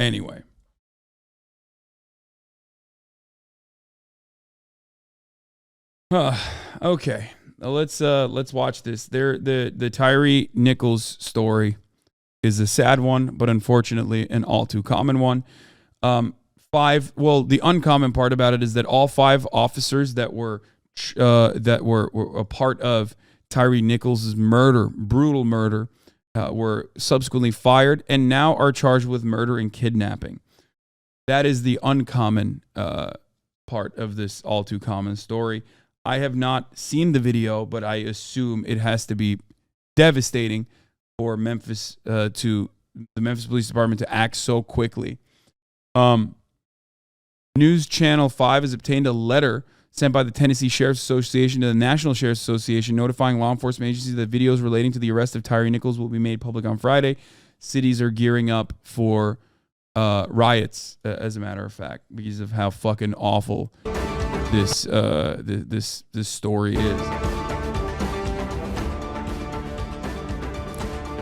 Anyway. Okay. Let's watch this. The Tyre Nichols story is a sad one, but unfortunately an all too common one. The uncommon part about it is that all 5 officers that were a part of Tyre Nichols' brutal murder, were subsequently fired and now are charged with murder and kidnapping. That is the uncommon part of this all too common story. I have not seen the video, but I assume it has to be devastating for Memphis to the Memphis Police Department to act so quickly. News Channel 5 has obtained a letter sent by the Tennessee Sheriff's Association to the National Sheriff's Association notifying law enforcement agencies that videos relating to the arrest of Tyre Nichols will be made public on Friday. Cities are gearing up for riots, as a matter of fact, because of how fucking awful this story is.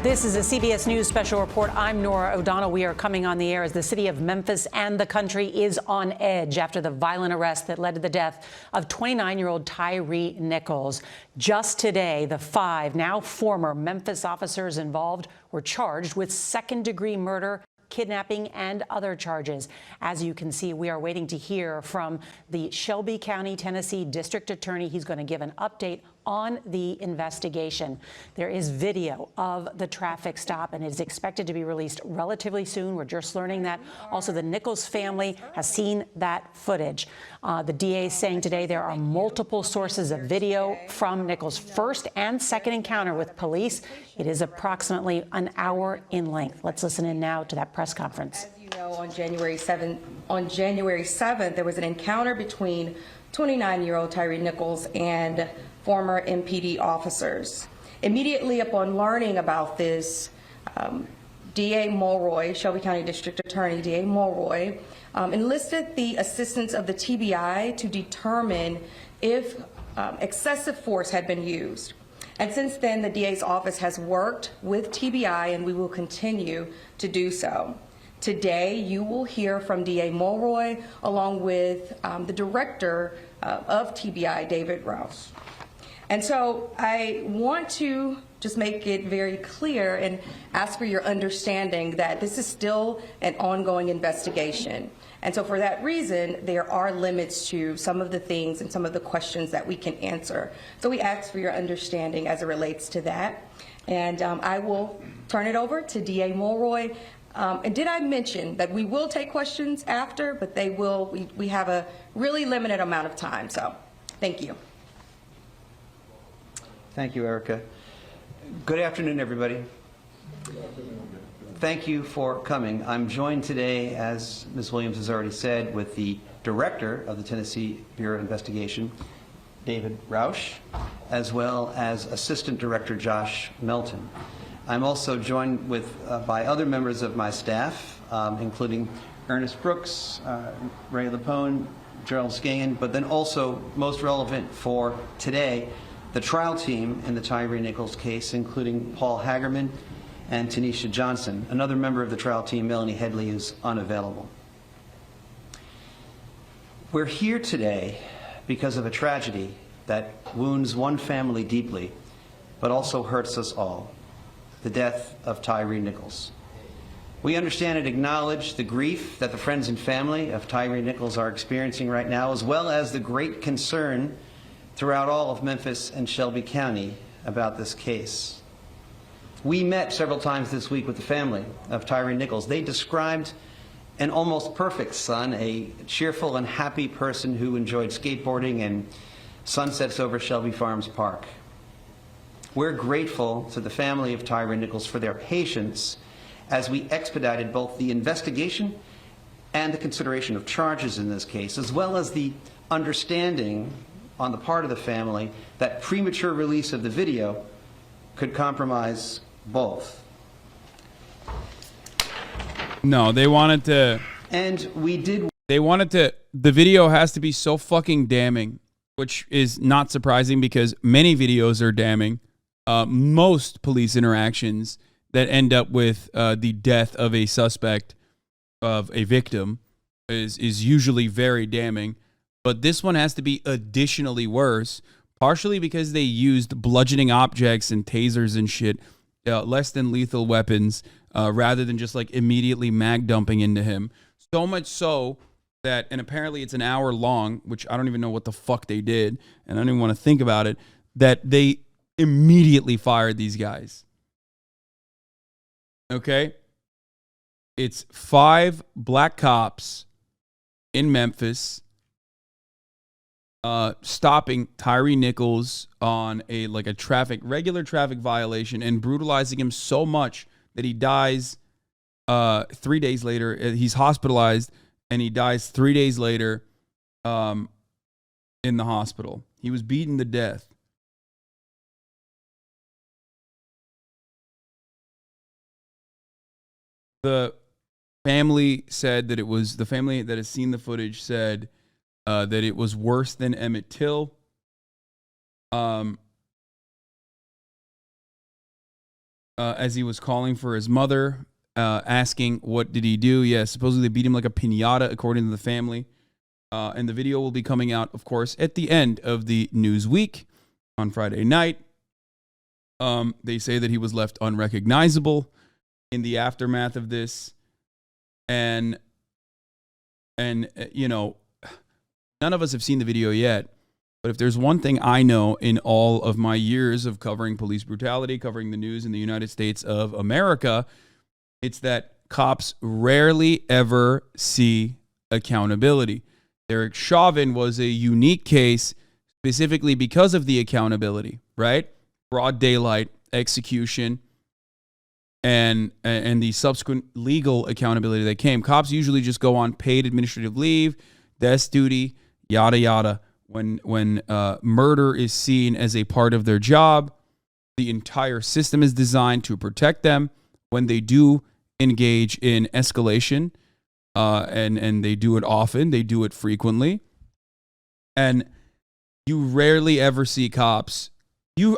This is a CBS News special report. I'm Nora O'Donnell. We are coming on the air as the city of Memphis and the country is on edge after the violent arrest that led to the death of 29-year-old Tyre Nichols. Just today, the 5 now former Memphis officers involved were charged with second-degree murder, kidnapping, and other charges. As you can see, we are waiting to hear from the Shelby County, Tennessee District Attorney. He's going to give an update on the investigation. There is video of the traffic stop and it is expected to be released relatively soon. We're just learning that. Also, the Nichols family has seen that footage. The DA is saying today there are multiple sources of video from Nichols' first and second encounter with police. It is approximately an hour in length. Let's listen in now to that press conference. As you know, on January 7th, there was an encounter between 29-year-old Tyre Nichols and former MPD officers. Immediately upon learning about this, DA Mulroy, Shelby County District Attorney DA Mulroy, enlisted the assistance of the TBI to determine if excessive force had been used. And since then, the DA's office has worked with TBI, and we will continue to do so. Today, you will hear from DA Mulroy along with the director of TBI, David Rouse. And so I want to just make it very clear and ask for your understanding that this is still an ongoing investigation. And so for that reason, there are limits to some of the things and some of the questions that we can answer. So we ask for your understanding as it relates to that. And I will turn it over to DA Mulroy. And did I mention that we will take questions after, but we have a really limited amount of time. So thank you. Thank you, Erica. Good afternoon, everybody. Thank you for coming. I'm joined today, as Ms. Williams has already said, with the director of the Tennessee Bureau of Investigation, David Roush, as well as Assistant Director Josh Melton. I'm also joined by other members of my staff, including Ernest Brooks, Ray Lapone, Gerald Scahan, but then also, most relevant for today, the trial team in the Tyre Nichols case, including Paul Hagerman and Tanisha Johnson. Another member of the trial team, Melanie Headley, is unavailable. We're here today because of a tragedy that wounds one family deeply, but also hurts us all: the death of Tyre Nichols. We understand and acknowledge the grief that the friends and family of Tyre Nichols are experiencing right now, as well as the great concern throughout all of Memphis and Shelby County about this case. We met several times this week with the family of Tyre Nichols. They described an almost perfect son, a cheerful and happy person who enjoyed skateboarding and sunsets over Shelby Farms Park. We're grateful to the family of Tyre Nichols for their patience as we expedited both the investigation and the consideration of charges in this case, as well as the understanding on the part of the family that premature release of the video could compromise both. No, they wanted to. And we did. They wanted to. The video has to be so fucking damning, which is not surprising because many videos are damning. Most police interactions that end up with the death of a suspect of a victim is usually very damning, but this one has to be additionally worse, partially because they used bludgeoning objects and tasers and shit, less than lethal weapons, rather than just like immediately mag dumping into him. So much so that, and apparently it's an hour long, which I don't even know what the fuck they did, and I don't even want to think about it, that they immediately fired these guys. Okay? It's 5 black cops in Memphis stopping Tyre Nichols on a regular traffic violation and brutalizing him so much that he dies 3 days later. He's hospitalized and he dies 3 days later in the hospital. He was beaten to death. The family said that the family that has seen the footage said that it was worse than Emmett Till. As he was calling for his mother, asking what did he do. Yeah, supposedly they beat him like a piñata, according to the family. And the video will be coming out, of course, at the end of the news week on Friday night. They say that he was left unrecognizable in the aftermath of this. And you know, none of us have seen the video yet, but if there's one thing I know in all of my years of covering police brutality, covering the news in the United States of America, it's that cops rarely ever see accountability. Derek Chauvin was a unique case specifically because of the accountability, right? Broad daylight execution and the subsequent legal accountability that came. Cops usually just go on paid administrative leave, desk duty, yada yada. When murder is seen as a part of their job, the entire system is designed to protect them. When they do engage in escalation, and they do it often, they do it frequently, and you rarely ever see cops.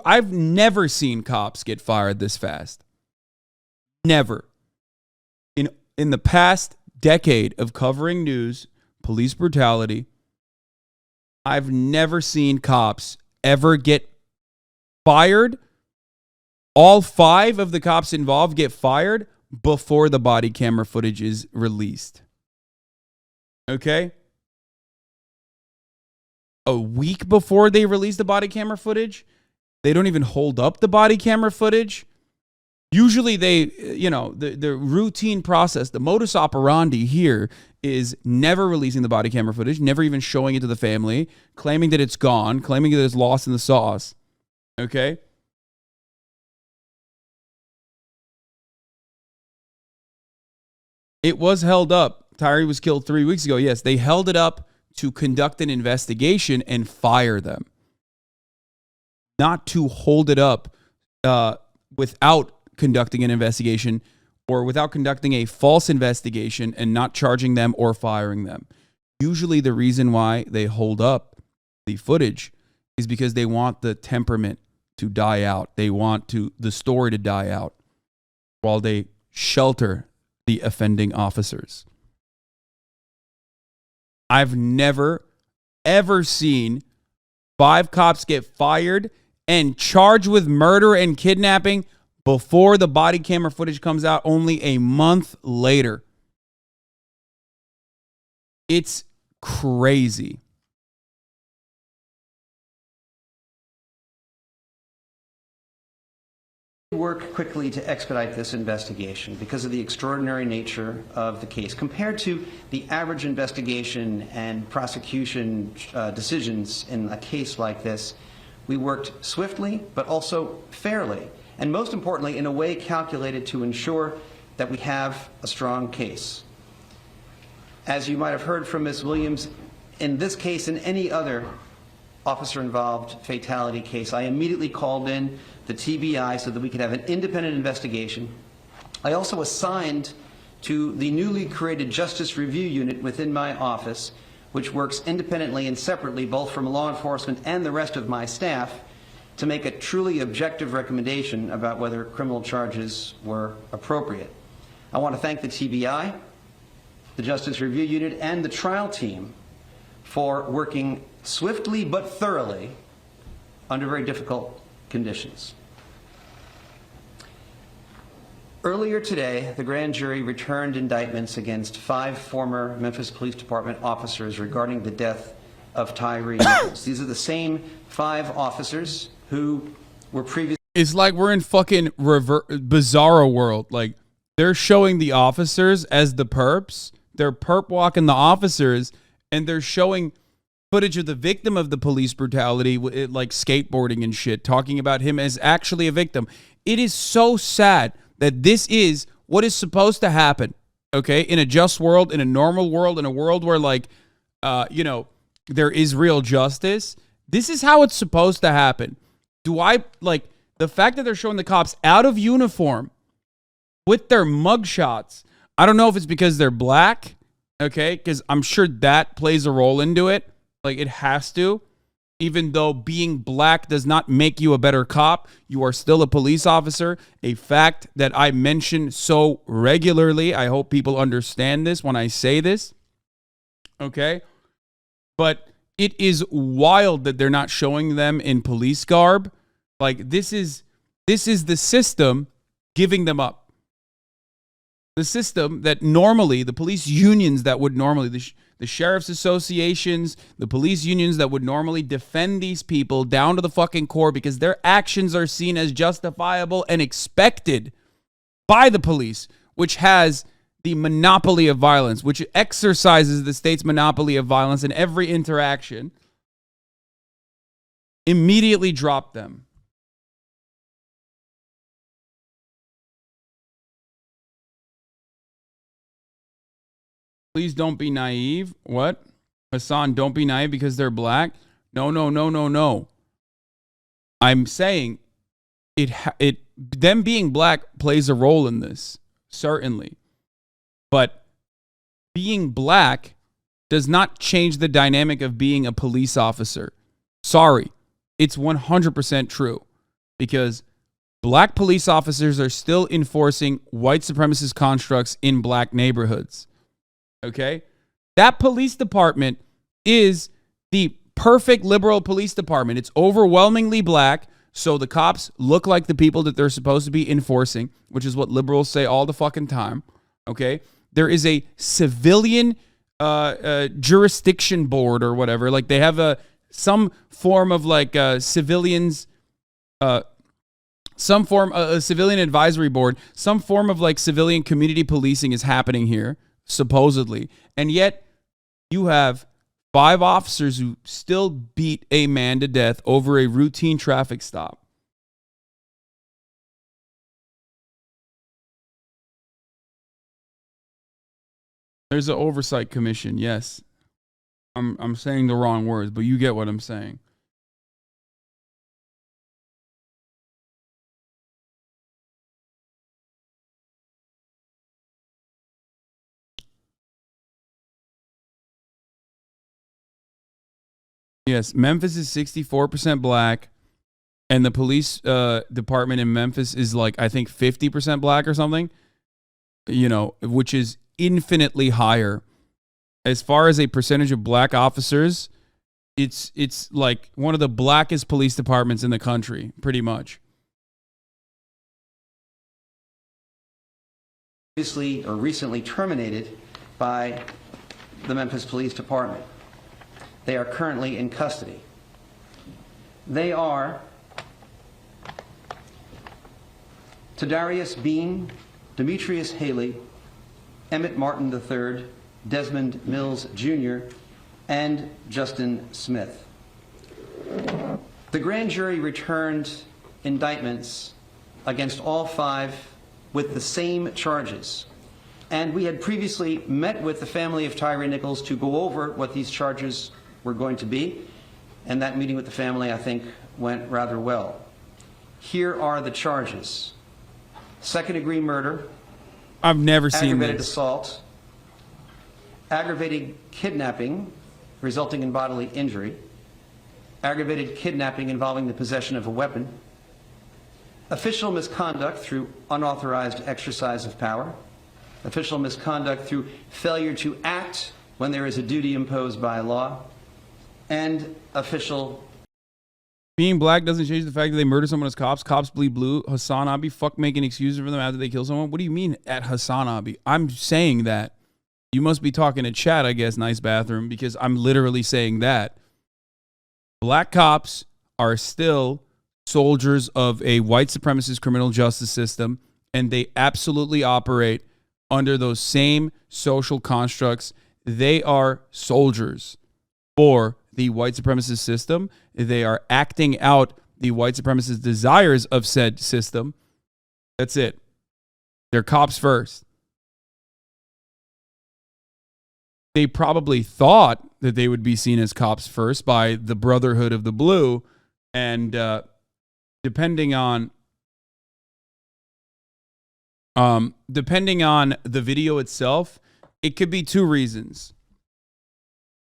I've never seen cops get fired this fast. Never. In the past decade of covering news, police brutality, I've never seen cops ever get fired. All 5 of the cops involved get fired before the body camera footage is released. Okay? A week before they release the body camera footage, they don't even hold up the body camera footage. Usually they, you know, the routine process, the modus operandi here is never releasing the body camera footage, never even showing it to the family, claiming that it's gone, claiming that it's lost in the sauce. Okay? It was held up. Tyre was killed 3 weeks ago. Yes, they held it up to conduct an investigation and fire them. Not to hold it up without conducting an investigation or without conducting a false investigation and not charging them or firing them. Usually the reason why they hold up the footage is because they want the temperament to die out. They want the story to die out while they shelter the offending officers. I've never, ever seen 5 cops get fired and charged with murder and kidnapping before the body camera footage comes out only a month later. It's crazy. Work quickly to expedite this investigation because of the extraordinary nature of the case. Compared to the average investigation and prosecution decisions in a case like this, we worked swiftly but also fairly, and most importantly, in a way calculated to ensure that we have a strong case. As you might have heard from Ms. Williams, in this case and any other officer-involved fatality case, I immediately called in the TBI so that we could have an independent investigation. I also assigned to the newly created Justice Review Unit within my office, which works independently and separately both from law enforcement and the rest of my staff, to make a truly objective recommendation about whether criminal charges were appropriate. I want to thank the TBI the Justice Review Unit, and the trial team for working swiftly but thoroughly under very difficult conditions. Earlier today, the grand jury returned indictments against 5 former Memphis Police Department officers regarding the death of Tyre Nichols. These are the same 5 officers who were previously... It's like we're in fucking bizarro world. Like, they're showing the officers as the perps. They're perp walking the officers, and they're showing footage of the victim of the police brutality, like skateboarding and shit, talking about him as actually a victim. It is so sad that this is what is supposed to happen, okay? In a just world, in a normal world, in a world where, like, you know, there is real justice. This is how it's supposed to happen. Like, the fact that they're showing the cops out of uniform with their mugshots, I don't know if it's because they're black, okay? Because I'm sure that plays a role into it. Like, it has to. Even though being black does not make you a better cop, you are still a police officer. A fact that I mention so regularly. I hope people understand this when I say this. Okay? But it is wild that they're not showing them in police garb. Like, this is the system giving them up. The system that normally, the police unions that would normally, the sheriff's associations, the police unions that would normally defend these people down to the fucking core because their actions are seen as justifiable and expected by the police, which has the monopoly of violence, which exercises the state's monopoly of violence in every interaction, immediately drop them. Please don't be naive. What? Hasan, don't be naive because they're black? No. I'm saying them being black plays a role in this, certainly. But being black does not change the dynamic of being a police officer. Sorry. It's 100% true. Because black police officers are still enforcing white supremacist constructs in black neighborhoods. Okay? That police department is the perfect liberal police department. It's overwhelmingly black, so the cops look like the people that they're supposed to be enforcing, which is what liberals say all the fucking time. Okay? There is a civilian jurisdiction board or whatever. Like, they have some form of like civilians, a civilian advisory board, some form of like civilian community policing is happening here, supposedly. And yet you have 5 officers who still beat a man to death over a routine traffic stop. There's an oversight commission, yes. I'm saying the wrong words, but you get what I'm saying. Yes, Memphis is 64% black, and the police department in Memphis is like, I think 50% black or something, you know, which is infinitely higher. As far as a percentage of black officers, it's like one of the blackest police departments in the country, pretty much. Recently terminated by the Memphis Police Department. They are currently in custody. They are Tadarius Bean, Demetrius Haley, Emmett Martin III, Desmond Mills Jr., and Justin Smith. The grand jury returned indictments against all 5 with the same charges. And we had previously met with the family of Tyre Nichols to go over what these charges were going to be. And that meeting with the family, I think, went rather well. Here are the charges. Second-degree murder. I've never seen aggravated this. Assault. Aggravated kidnapping resulting in bodily injury. Aggravated kidnapping involving the possession of a weapon. Official misconduct through unauthorized exercise of power. official misconduct through failure to act when there is a duty imposed by law, and official. Being black doesn't change the fact that they murder someone as cops. Cops bleed blue. HasanAbi, fuck making excuses for them after they kill someone. What do you mean at HasanAbi? I'm saying that. You must be talking to chat, I guess, nice bathroom, because I'm literally saying that. Black cops are still soldiers of a white supremacist criminal justice system, and they absolutely operate under those same social constructs. They are soldiers for the white supremacist system. They are acting out the white supremacist desires of said system. That's it. They're cops first. They probably thought that they would be seen as cops first by the Brotherhood of the Blue, and depending on the video itself, it could be two reasons.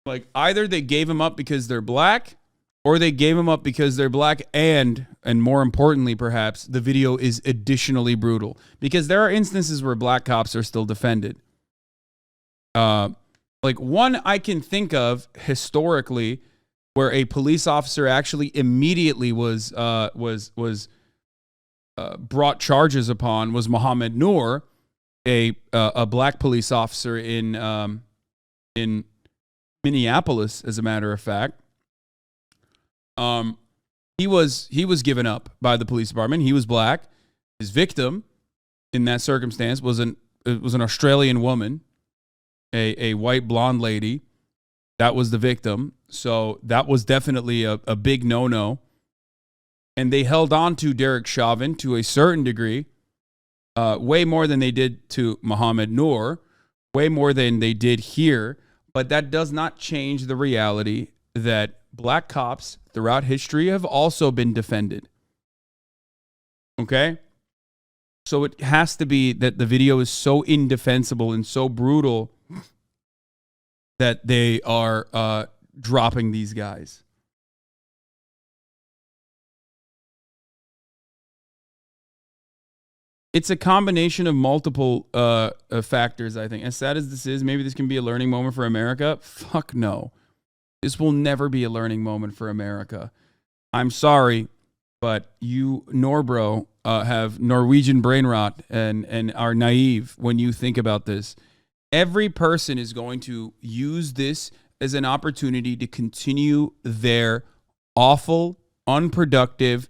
Like, either they gave him up because they're black, or they gave him up because they're black, and more importantly, perhaps, the video is additionally brutal. Because there are instances where black cops are still defended. Like one I can think of historically, where a police officer actually immediately was brought charges upon, was Muhammad Noor, a black police officer in Minneapolis, as a matter of fact. He was given up by the police department. He was black. His victim in that circumstance was an Australian woman, a white blonde lady. That was the victim. So that was definitely a big no-no. And they held on to Derek Chauvin to a certain degree, way more than they did to Muhammad Noor, way more than they did here. But that does not change the reality that black cops throughout history have also been defended. Okay? So it has to be that the video is so indefensible and so brutal that they are dropping these guys. It's a combination of multiple factors, I think. As sad as this is, maybe this can be a learning moment for America. Fuck no. This will never be a learning moment for America. I'm sorry, but you, Norbro, have Norwegian brain rot and are naive when you think about this. Every person is going to use this as an opportunity to continue their awful, unproductive,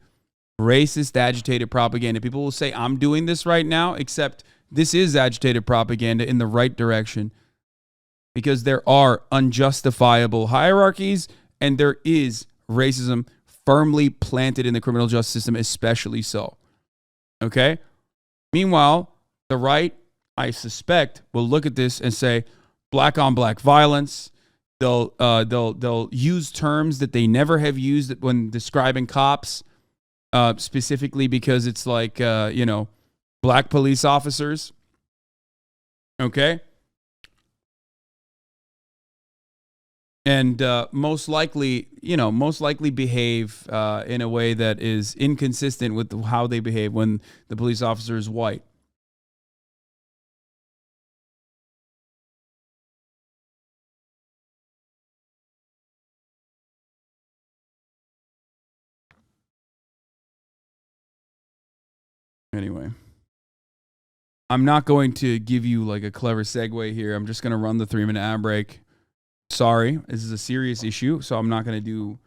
racist, agitated propaganda. People will say, I'm doing this right now, except this is agitated propaganda in the right direction, because there are unjustifiable hierarchies and there is racism firmly planted in the criminal justice system, especially so. Okay? Meanwhile, the right, I suspect, will look at this and say, black on black violence. They'll use terms that they never have used when describing cops, specifically because it's like, black police officers. Okay? And most likely behave in a way that is inconsistent with how they behave when the police officer is white. Anyway, I'm not going to give you like a clever segue here. I'm just going to run the 3-minute ad break. Sorry, this is a serious issue, so I'm not going to do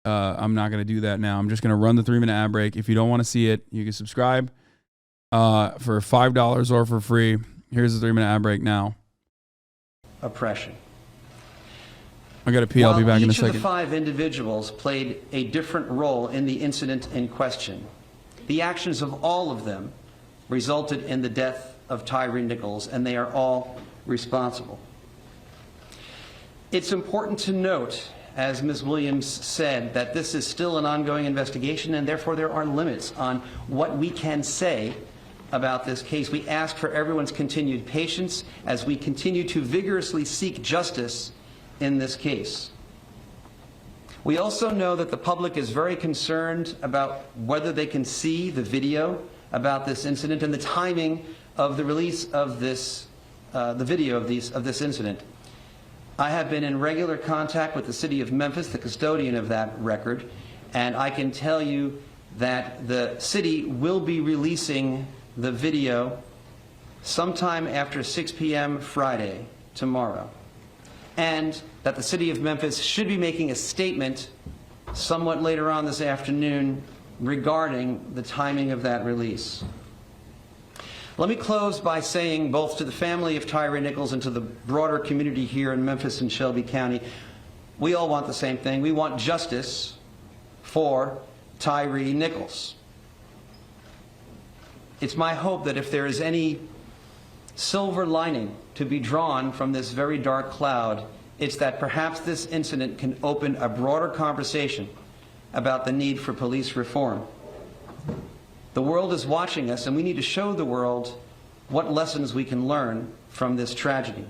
that now. I'm just going to run the 3-minute ad break. If you don't want to see it, you can subscribe for $5 or for free. Here's the 3-minute ad break now. Oppression. I got to pee. I'll be back in a second. Each of the 5 individuals played a different role in the incident in question. The actions of all of them resulted in the death of Tyre Nichols, and they are all responsible. It's important to note, as Ms. Williams said, that this is still an ongoing investigation, and therefore there are limits on what we can say about this case. We ask for everyone's continued patience as we continue to vigorously seek justice in this case. We also know that the public is very concerned about whether they can see the video about this incident and the timing of the release of this the video of this incident. I have been in regular contact with the city of Memphis, the custodian of that record, and I can tell you that the city will be releasing the video sometime after 6 p.m. Friday, tomorrow, and that the city of Memphis should be making a statement somewhat later on this afternoon regarding the timing of that release. Let me close by saying, both to the family of Tyre Nichols and to the broader community here in Memphis and Shelby County, we all want the same thing. We want justice for Tyre Nichols. It's my hope that if there is any silver lining to be drawn from this very dark cloud, it's that perhaps this incident can open a broader conversation about the need for police reform. The world is watching us, and we need to show the world what lessons we can learn from this tragedy.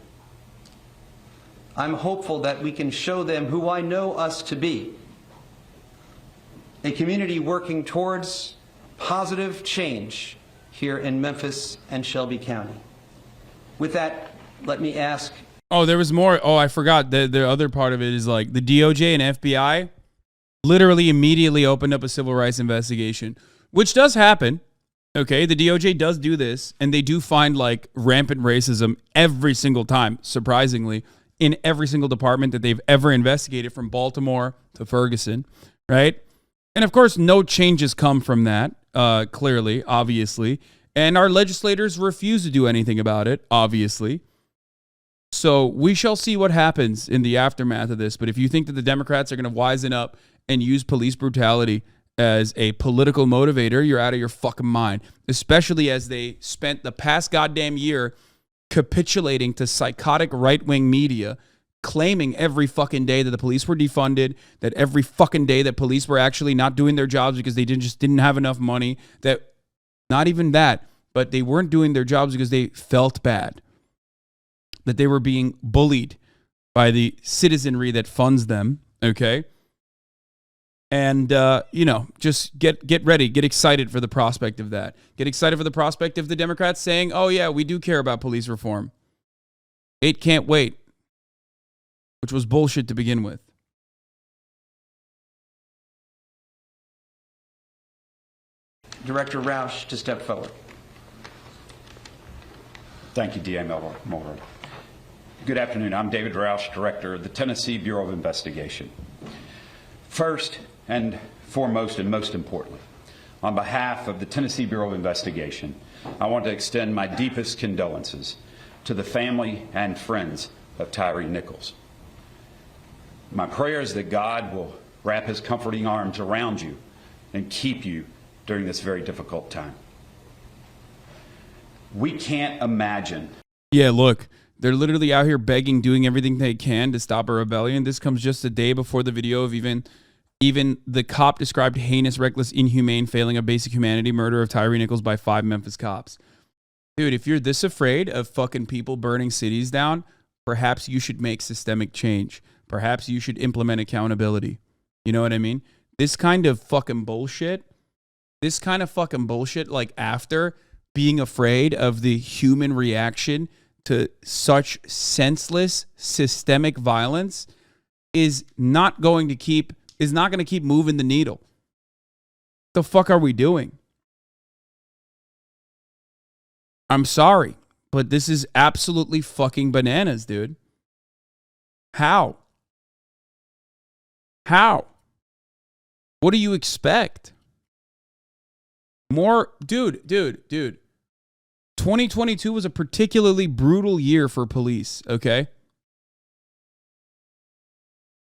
I'm hopeful that we can show them who I know us to be, a community working towards positive change here in Memphis and Shelby County. With that, let me ask. Oh, there was more. Oh, I forgot. The other part of it is like the DOJ and FBI literally immediately opened up a civil rights investigation, which does happen. Okay, the DOJ does do this, and they do find like rampant racism every single time, surprisingly, in every single department that they've ever investigated, from Baltimore to Ferguson, right? And of course, no changes come from that, clearly, obviously. And our legislators refuse to do anything about it, obviously. So we shall see what happens in the aftermath of this. But if you think that the Democrats are going to wisen up and use police brutality as a political motivator, you're out of your fucking mind. Especially as they spent the past goddamn year capitulating to psychotic right-wing media, claiming every fucking day that the police were defunded, that every fucking day that police were actually not doing their jobs because they just didn't have enough money, that not even that, but they weren't doing their jobs because they felt bad, that they were being bullied by the citizenry that funds them, okay? And, just get ready, get excited for the prospect of that. Get excited for the prospect of the Democrats saying, oh, yeah, we do care about police reform. It can't wait, which was bullshit to begin with. Director Roush to step forward. Thank you, D.A. Mulder. Good afternoon. I'm David Roush, Director of the Tennessee Bureau of Investigation. First and foremost, and most importantly, on behalf of the Tennessee Bureau of Investigation, I want to extend my deepest condolences to the family and friends of Tyre Nichols. My prayer is that God will wrap his comforting arms around you and keep you during this very difficult time. We can't imagine. Yeah, look, they're literally out here begging, doing everything they can to stop a rebellion. This comes just a day before the video of even the cop described heinous, reckless, inhumane, failing of basic humanity murder of Tyre Nichols by 5 Memphis cops. Dude, if you're this afraid of fucking people burning cities down, perhaps you should make systemic change. Perhaps you should implement accountability. You know what I mean? This kind of fucking bullshit, like after being afraid of the human reaction to such senseless systemic violence is not going to keep moving the needle. What the fuck are we doing? I'm sorry, but this is absolutely fucking bananas, dude. How? What do you expect? More, dude. 2022 was a particularly brutal year for police, okay?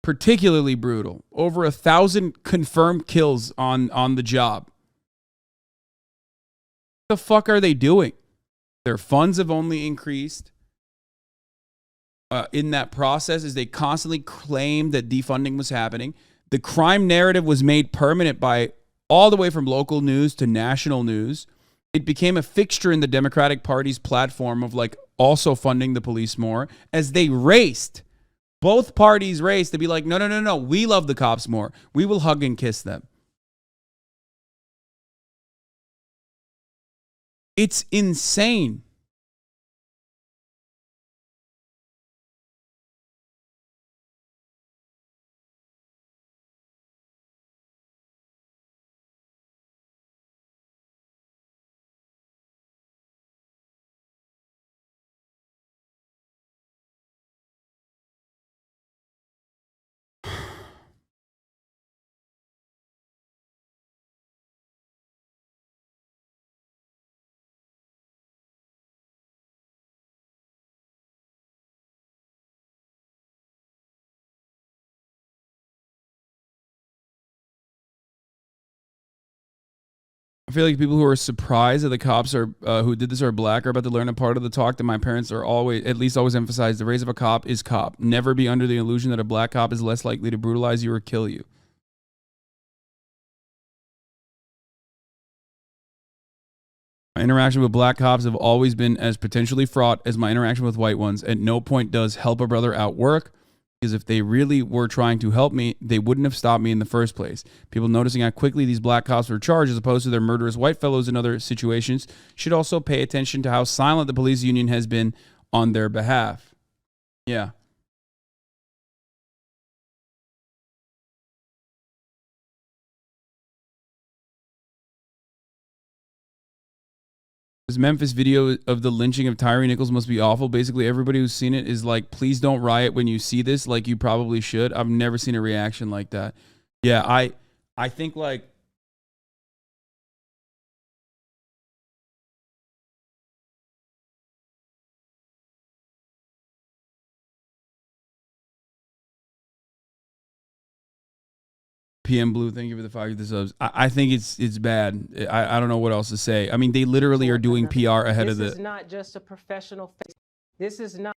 Particularly brutal. Over 1,000 confirmed kills on the job. What the fuck are they doing? Their funds have only increased. In that process, as they constantly claimed that defunding was happening. The crime narrative was made permanent by all the way from local news to national news. It became a fixture in the Democratic Party's platform of like also funding the police more, as they raced. Both parties raced to be like, no, we love the cops more. We will hug and kiss them. It's insane. I feel like people who are surprised that the cops are who did this are black are about to learn a part of the talk that my parents are always emphasize. The race of a cop is cop. Never be under the illusion that a black cop is less likely to brutalize you or kill you. My interaction with black cops have always been as potentially fraught as my interaction with white ones. At no point does help a brother outwork, because if they really were trying to help me, they wouldn't have stopped me in the first place. People noticing how quickly these black cops were charged as opposed to their murderous white fellows in other situations should also pay attention to how silent the police union has been on their behalf. Yeah. This Memphis video of the lynching of Tyre Nichols must be awful. Basically, everybody who's seen it is like, please don't riot when you see this, like you probably should. I've never seen a reaction like that. Yeah, I think like PM Blue, thank you for the 5 subs. I think it's bad. I don't know what else to say. I mean, they literally are doing PR ahead of the. This is not just a professional. This is not.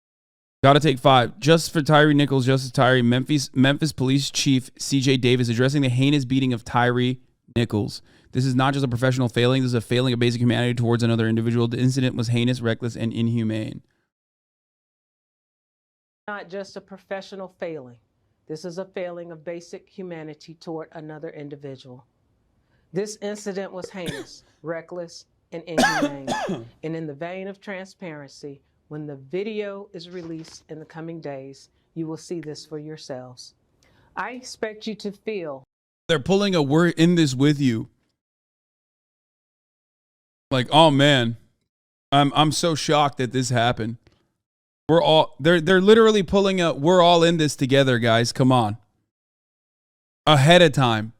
Gotta take 5. Just for Tyre Nichols, Justice Tyre. Memphis Police Chief C.J. Davis addressing the heinous beating of Tyre Nichols. This is not just a professional failing. This is a failing of basic humanity towards another individual. The incident was heinous, reckless, and inhumane. Not just a professional failing. This is a failing of basic humanity toward another individual. This incident was heinous, reckless, and inhumane. And in the vein of transparency, when the video is released in the coming days, you will see this for yourselves. I expect you to feel. They're pulling a "we're in this with you." Like, oh man, I'm so shocked that this happened. They're literally pulling a "we're all in this together, guys. Come on." Ahead of time.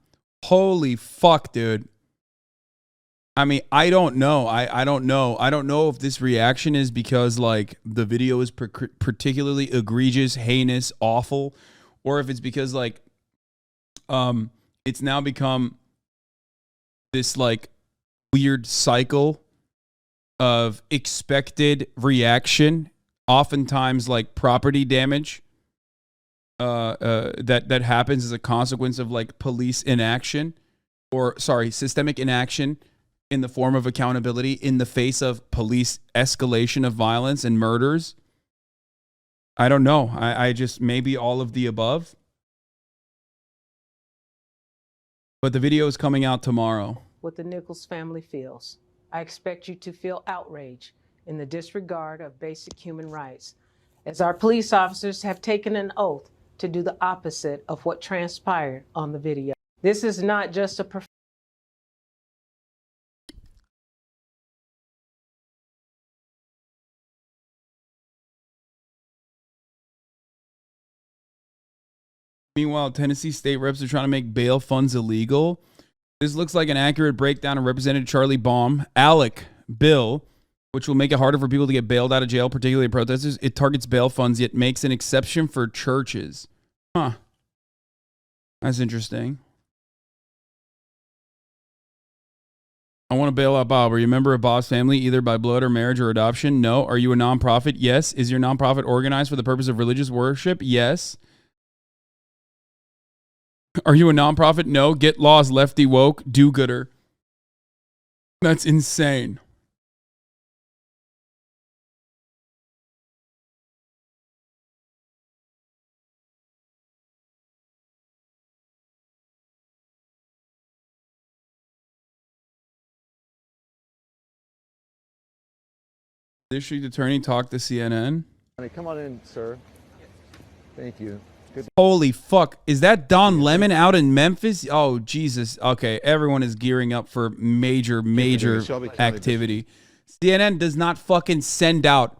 Holy fuck, dude. I mean, I don't know. I don't know. I don't know if this reaction is because like the video is particularly egregious, heinous, awful, or if it's because like it's now become this like weird cycle of expected reaction, oftentimes like property damage that happens as a consequence of like police inaction, or sorry, systemic inaction in the form of accountability in the face of police escalation of violence and murders. I don't know. I just, maybe all of the above. But the video is coming out tomorrow. What the Nichols family feels. I expect you to feel outrage in the disregard of basic human rights, as our police officers have taken an oath to do the opposite of what transpired on the video. This is not just a Meanwhile, Tennessee state reps are trying to make bail funds illegal. This looks like an accurate breakdown of Representative Charlie Baum, ALEC bill, which will make it harder for people to get bailed out of jail, particularly protesters. It targets bail funds, yet makes an exception for churches. Huh. That's interesting. I want to bail out Bob. Are you a member of Bob's family, either by blood or marriage or adoption? No. Are you a nonprofit? Yes. Is your nonprofit organized for the purpose of religious worship? Yes. Are you a nonprofit? No. Get lost, lefty woke, do-gooder. That's insane. District attorney talked to CNN. Come on in, sir. Thank you. Good. Holy fuck. Is that Don Lemon out in Memphis? Oh, Jesus. Okay, everyone is gearing up for major activity. CNN does not fucking send out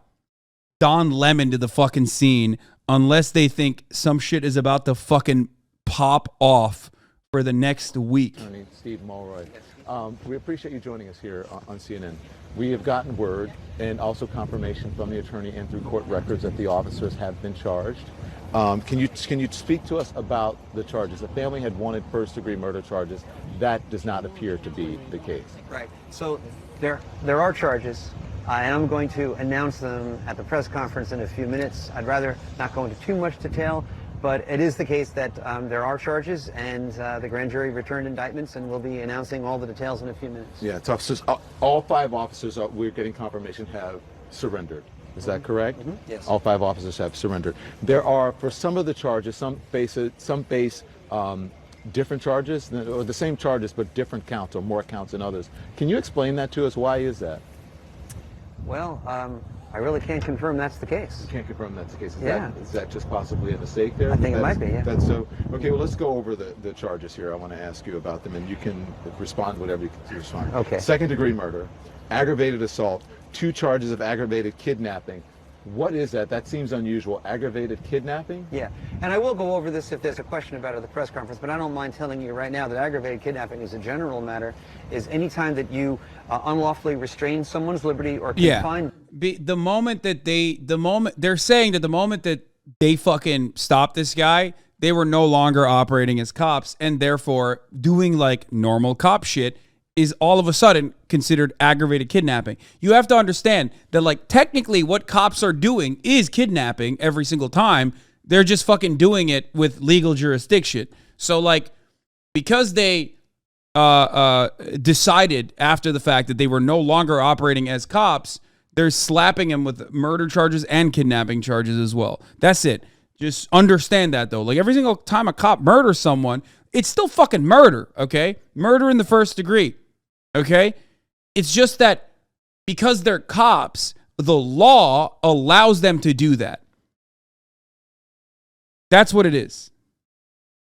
Don Lemon to the fucking scene unless they think some shit is about to fucking pop off for the next week. Attorney Steve Mulroy. We appreciate you joining us here on CNN. We have gotten word and also confirmation from the attorney and through court records that the officers have been charged Can you speak to us about the charges? The family had wanted first-degree murder charges. That does not appear to be the case. Right. So there are charges, and I'm going to announce them at the press conference in a few minutes. I'd rather not go into too much detail, but it is the case that there are charges, and the grand jury returned indictments, and we'll be announcing all the details in a few minutes. Yeah, officers, all 5 officers, we're getting confirmation, have surrendered. Is that correct? Mm-hmm. Yes. All 5 officers have surrendered. There are, for some of the charges, some base different charges, or the same charges, but different counts or more counts than others. Can you explain that to us? Why is that? Well, I really can't confirm that's the case. You can't confirm that's the case. Is that just possibly a mistake there? I think it might be, yeah. That's so. Okay, well, let's go over the charges here. I want to ask you about them, and you can respond whatever you can respond. Okay. Second-degree murder, aggravated assault, 2 charges of aggravated kidnapping. What is that? That seems unusual. Aggravated kidnapping? Yeah, and I will go over this if there's a question about it at the press conference, but I don't mind telling you right now that aggravated kidnapping as a general matter is any time that you unlawfully restrain someone's liberty or confine. Yeah. The moment they're saying that the moment that they fucking stopped this guy, they were no longer operating as cops, and therefore doing like normal cop shit is all of a sudden considered aggravated kidnapping. You have to understand that, like, technically what cops are doing is kidnapping every single time. They're just fucking doing it with legal jurisdiction. So, like, because they decided after the fact that they were no longer operating as cops, they're slapping him with murder charges and kidnapping charges as well. That's it. Just understand that, though. Like, every single time a cop murders someone, it's still fucking murder, okay? Murder in the first degree, okay? It's just that because they're cops, the law allows them to do that. That's what it is.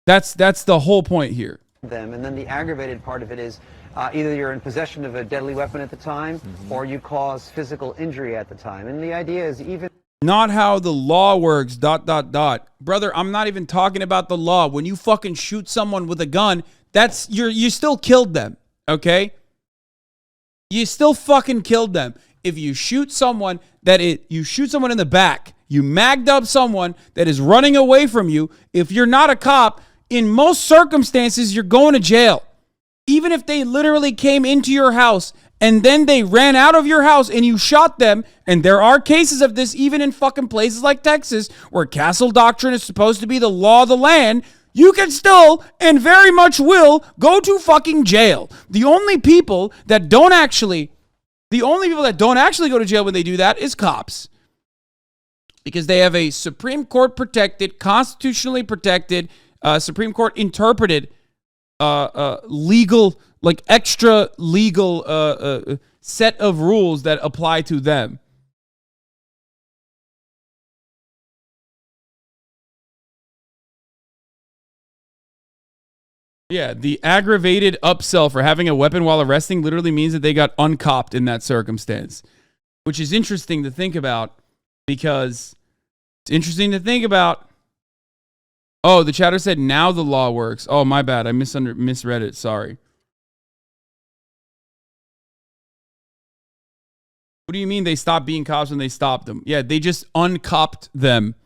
That's the whole point here. Them, and then the aggravated part of it is either you're in possession of a deadly weapon at the time, or you cause physical injury at the time. And the idea is even... Not how the law works, ... Brother, I'm not even talking about the law. When you fucking shoot someone with a gun, that's you still killed them, okay? You still fucking killed them. If you shoot someone you shoot someone in the back, you magged up someone that is running away from you, if you're not a cop, in most circumstances, you're going to jail. Even if they literally came into your house and then they ran out of your house and you shot them, and there are cases of this even in fucking places like Texas where castle doctrine is supposed to be the law of the land, you can still and very much will go to fucking jail. The only people that don't actually go to jail when they do that is cops. Because they have a Supreme Court protected, constitutionally protected, Supreme Court interpreted legal, like extra legal set of rules that apply to them. Yeah, the aggravated upsell for having a weapon while arresting literally means that they got uncopped in that circumstance, which is interesting to think about because it's interesting to think about. Oh, the chatter said now the law works. Oh, my bad. I misread it. Sorry. What do you mean they stopped being cops when they stopped them? Yeah, they just uncopped them,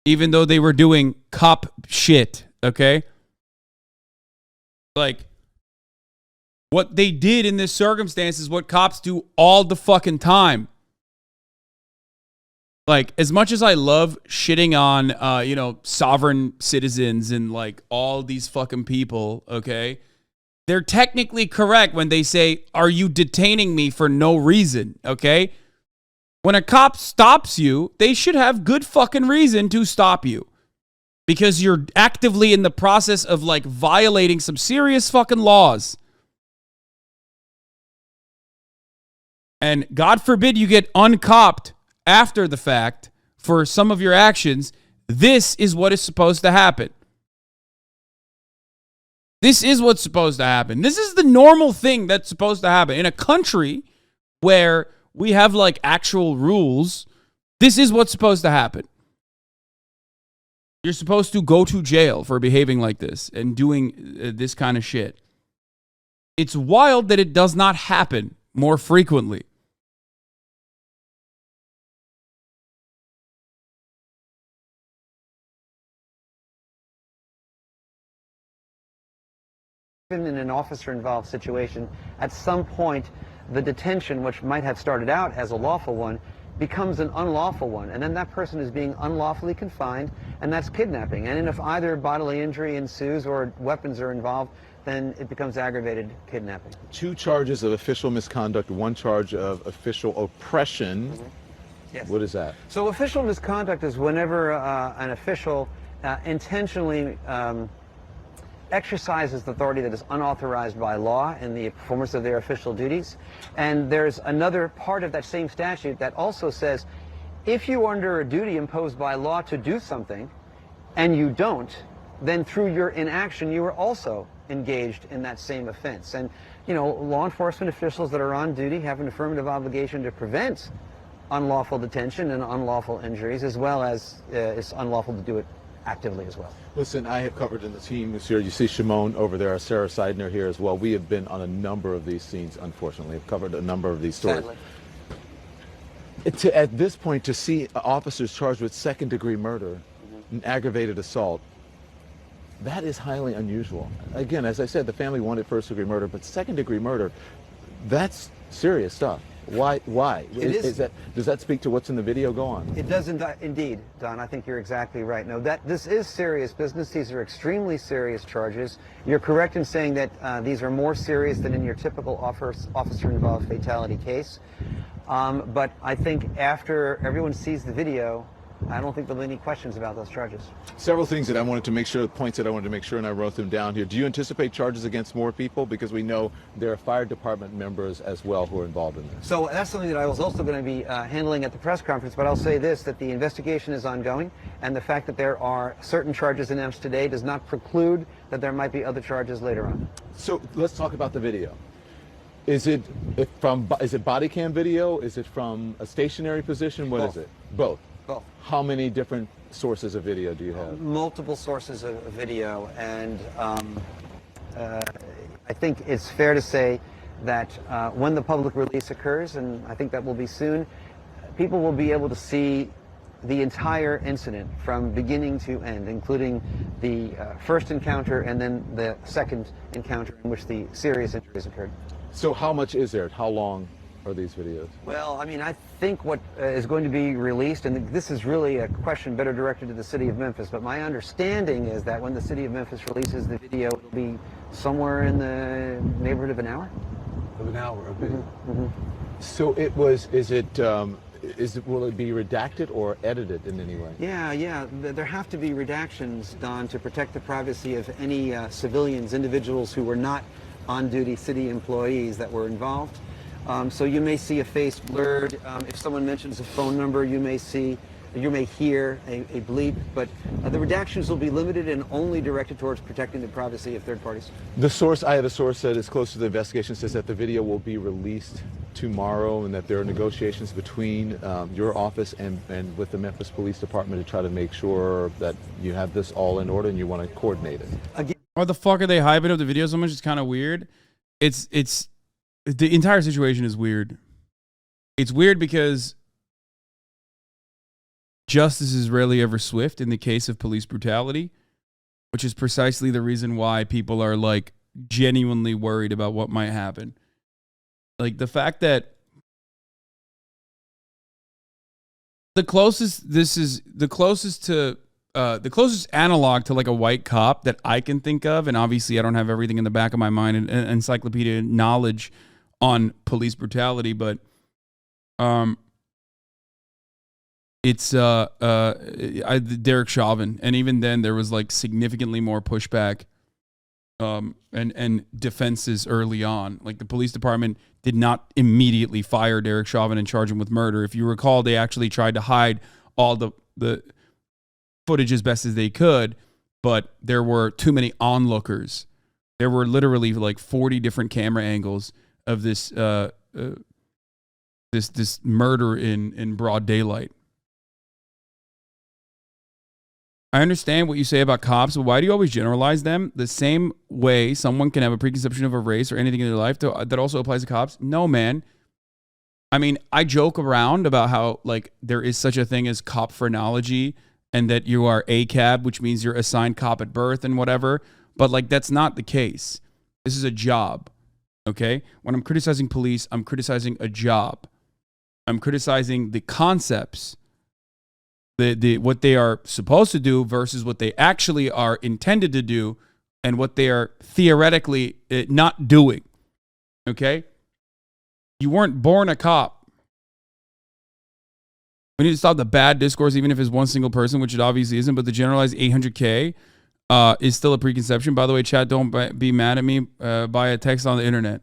even though they were doing cop shit, okay? Like, what they did in this circumstance is what cops do all the fucking time. Like, as much as I love shitting on, sovereign citizens and, like, all these fucking people, okay? They're technically correct when they say, are you detaining me for no reason, okay? When a cop stops you, they should have good fucking reason to stop you. Because you're actively in the process of, like, violating some serious fucking laws. And God forbid you get uncopped after the fact for some of your actions. This is what is supposed to happen. This is what's supposed to happen. This is the normal thing that's supposed to happen. In a country where we have, like, actual rules, this is what's supposed to happen. You're supposed to go to jail for behaving like this and doing this kind of shit. It's wild that it does not happen more frequently. Even in an officer-involved situation, at some point, the detention, which might have started out as a lawful one, becomes an unlawful one, and then that person is being unlawfully confined, and that's kidnapping. And if either bodily injury ensues or weapons are involved, then it becomes aggravated kidnapping. 2 charges of official misconduct, 1 charge of official oppression. Yes. What is that? So official misconduct is whenever an official intentionally exercises the authority that is unauthorized by law in the performance of their official duties. And there's another part of that same statute that also says if you are under a duty imposed by law to do something and you don't, then through your inaction you are also engaged in that same offense. And you know, law enforcement officials that are on duty have an affirmative obligation to prevent unlawful detention and unlawful injuries, as well as it's unlawful to do it actively as well. Listen, I have covered in the team this year. You see Shimon over there, Sarah Seidner here as well. We have been on a number of these scenes, unfortunately. Have covered a number of these stories. Sadly. At this point, to see officers charged with second-degree murder and aggravated assault, that is highly unusual. Again, as I said, the family wanted first-degree murder, but second-degree murder, that's serious stuff. Why? Does that speak to what's in the video? Go on. It does indeed, Don. I think you're exactly right. No, this is serious business. These are extremely serious charges. You're correct in saying that these are more serious than in your typical officer-involved fatality case. But I think after everyone sees the video, I don't think there'll be any questions about those charges. Several things that I wanted to make sure, points that I wanted to make sure, and I wrote them down here. Do you anticipate charges against more people? Because we know there are fire department members as well who are involved in this. So that's something that I was also going to be handling at the press conference, but I'll say this, that the investigation is ongoing, and the fact that there are certain charges announced today does not preclude that there might be other charges later on. So let's talk about the video. Is it body cam video? Is it from a stationary position? What is it? Both. Both. How many different sources of video do you have? Multiple sources of video, and I think it's fair to say that when the public release occurs, and I think that will be soon, people will be able to see the entire incident from beginning to end, including the first encounter and then the second encounter in which the serious injuries occurred. So how much is there? How long are these videos? Well, I mean, I think what is going to be released, and this is really a question better directed to the city of Memphis, but my understanding is that when the city of Memphis releases the video, it'll be somewhere in the neighborhood of an hour. Of an hour of video. So will it be redacted or edited in any way? Yeah. There have to be redactions, Don, to protect the privacy of any civilians, individuals who were not on-duty city employees that were involved. So you may see a face blurred. If someone mentions a phone number, you may hear a bleep, but the redactions will be limited and only directed towards protecting the privacy of third parties. I have a source that is close to the investigation, says that the video will be released tomorrow and that there are negotiations between your office and with the Memphis Police Department to try to make sure that you have this all in order and you want to coordinate it. Again, Why the fuck are they hyping up the video so much? It's kind of weird. The entire situation is weird. It's weird because justice is rarely ever swift in the case of police brutality, which is precisely the reason why people are like genuinely worried about what might happen. Like the fact that the closest analog to like a white cop that I can think of, and obviously I don't have everything in the back of my mind and encyclopedia knowledge on police brutality, but it's Derek Chauvin, and even then there was like significantly more pushback and defenses early on. Like the police department did not immediately fire Derek Chauvin and charge him with murder. If you recall, they actually tried to hide all the footage as best as they could, but there were too many onlookers. There were literally like 40 different camera angles of this this murder in broad daylight. I understand what you say about cops, but why do you always generalize them? The same way someone can have a preconception of a race or anything in their life that also applies to cops? No, man. I mean, I joke around about how like there is such a thing as cop phrenology and that you are ACAB, which means you're assigned cop at birth and whatever. But like that's not the case. This is a job. Okay? When I'm criticizing police, I'm criticizing a job. I'm criticizing the concepts, the what they are supposed to do versus what they actually are intended to do and what they are theoretically not doing. Okay? You weren't born a cop. We need to stop the bad discourse, even if it's one single person, which it obviously isn't, but the generalized 800K is still a preconception. By the way, chat, don't be mad at me by a text on the internet.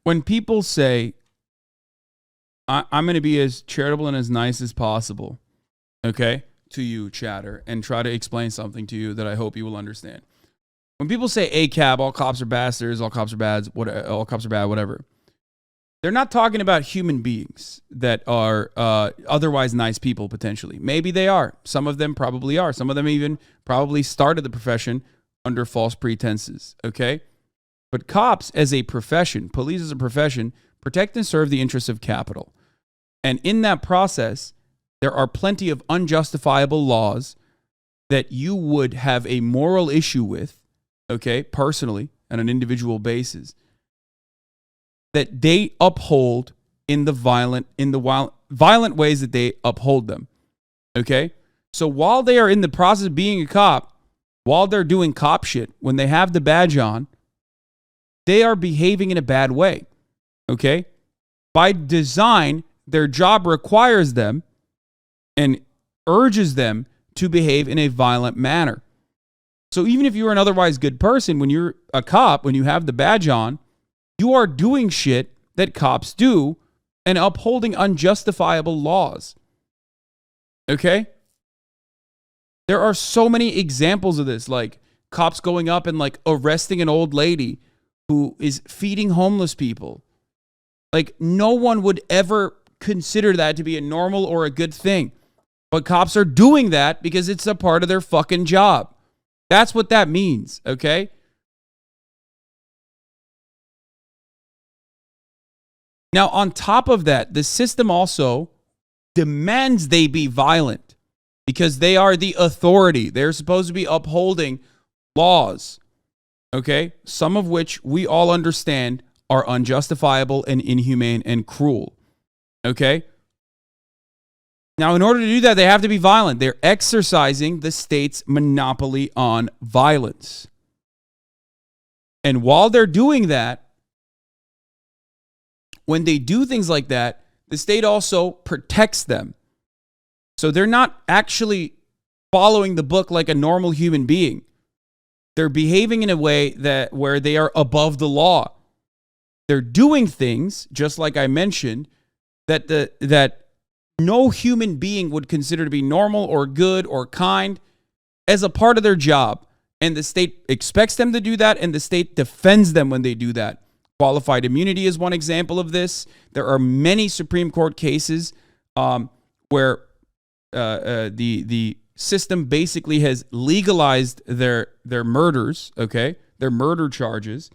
When people say, I'm going to be as charitable and as nice as possible, okay, to you, chatter, and try to explain something to you that I hope you will understand. When people say ACAB, all cops are bastards, all cops are bad, all cops are bad, whatever, they're not talking about human beings that are otherwise nice people, potentially. Maybe they are. Some of them probably are. Some of them even probably started the profession under false pretenses, okay? But cops as a profession, police as a profession, protect and serve the interests of capital. And in that process, there are plenty of unjustifiable laws that you would have a moral issue with, okay, personally, on an individual basis, that they uphold in the violent ways that they uphold them, okay? So while they are in the process of being a cop, while they're doing cop shit, when they have the badge on, they are behaving in a bad way, okay? By design, their job requires them and urges them to behave in a violent manner. So even if you're an otherwise good person, when you're a cop, when you have the badge on, you are doing shit that cops do and upholding unjustifiable laws, okay? There are so many examples of this, like cops going up and like arresting an old lady who is feeding homeless people. Like, no one would ever consider that to be a normal or a good thing. But cops are doing that because it's a part of their fucking job. That's what that means, okay? Now, on top of that, the system also demands they be violent because they are the authority. They're supposed to be upholding laws. Okay, some of which we all understand are unjustifiable and inhumane and cruel. Okay? Now, in order to do that, they have to be violent. They're exercising the state's monopoly on violence. And while they're doing that, when they do things like that, the state also protects them. So they're not actually following the book like a normal human being. They're behaving in a way where they are above the law. They're doing things, just like I mentioned, that no human being would consider to be normal or good or kind as a part of their job. And the state expects them to do that, and the state defends them when they do that. Qualified immunity is one example of this. There are many Supreme Court cases where the system basically has legalized their murders, okay, their murder charges,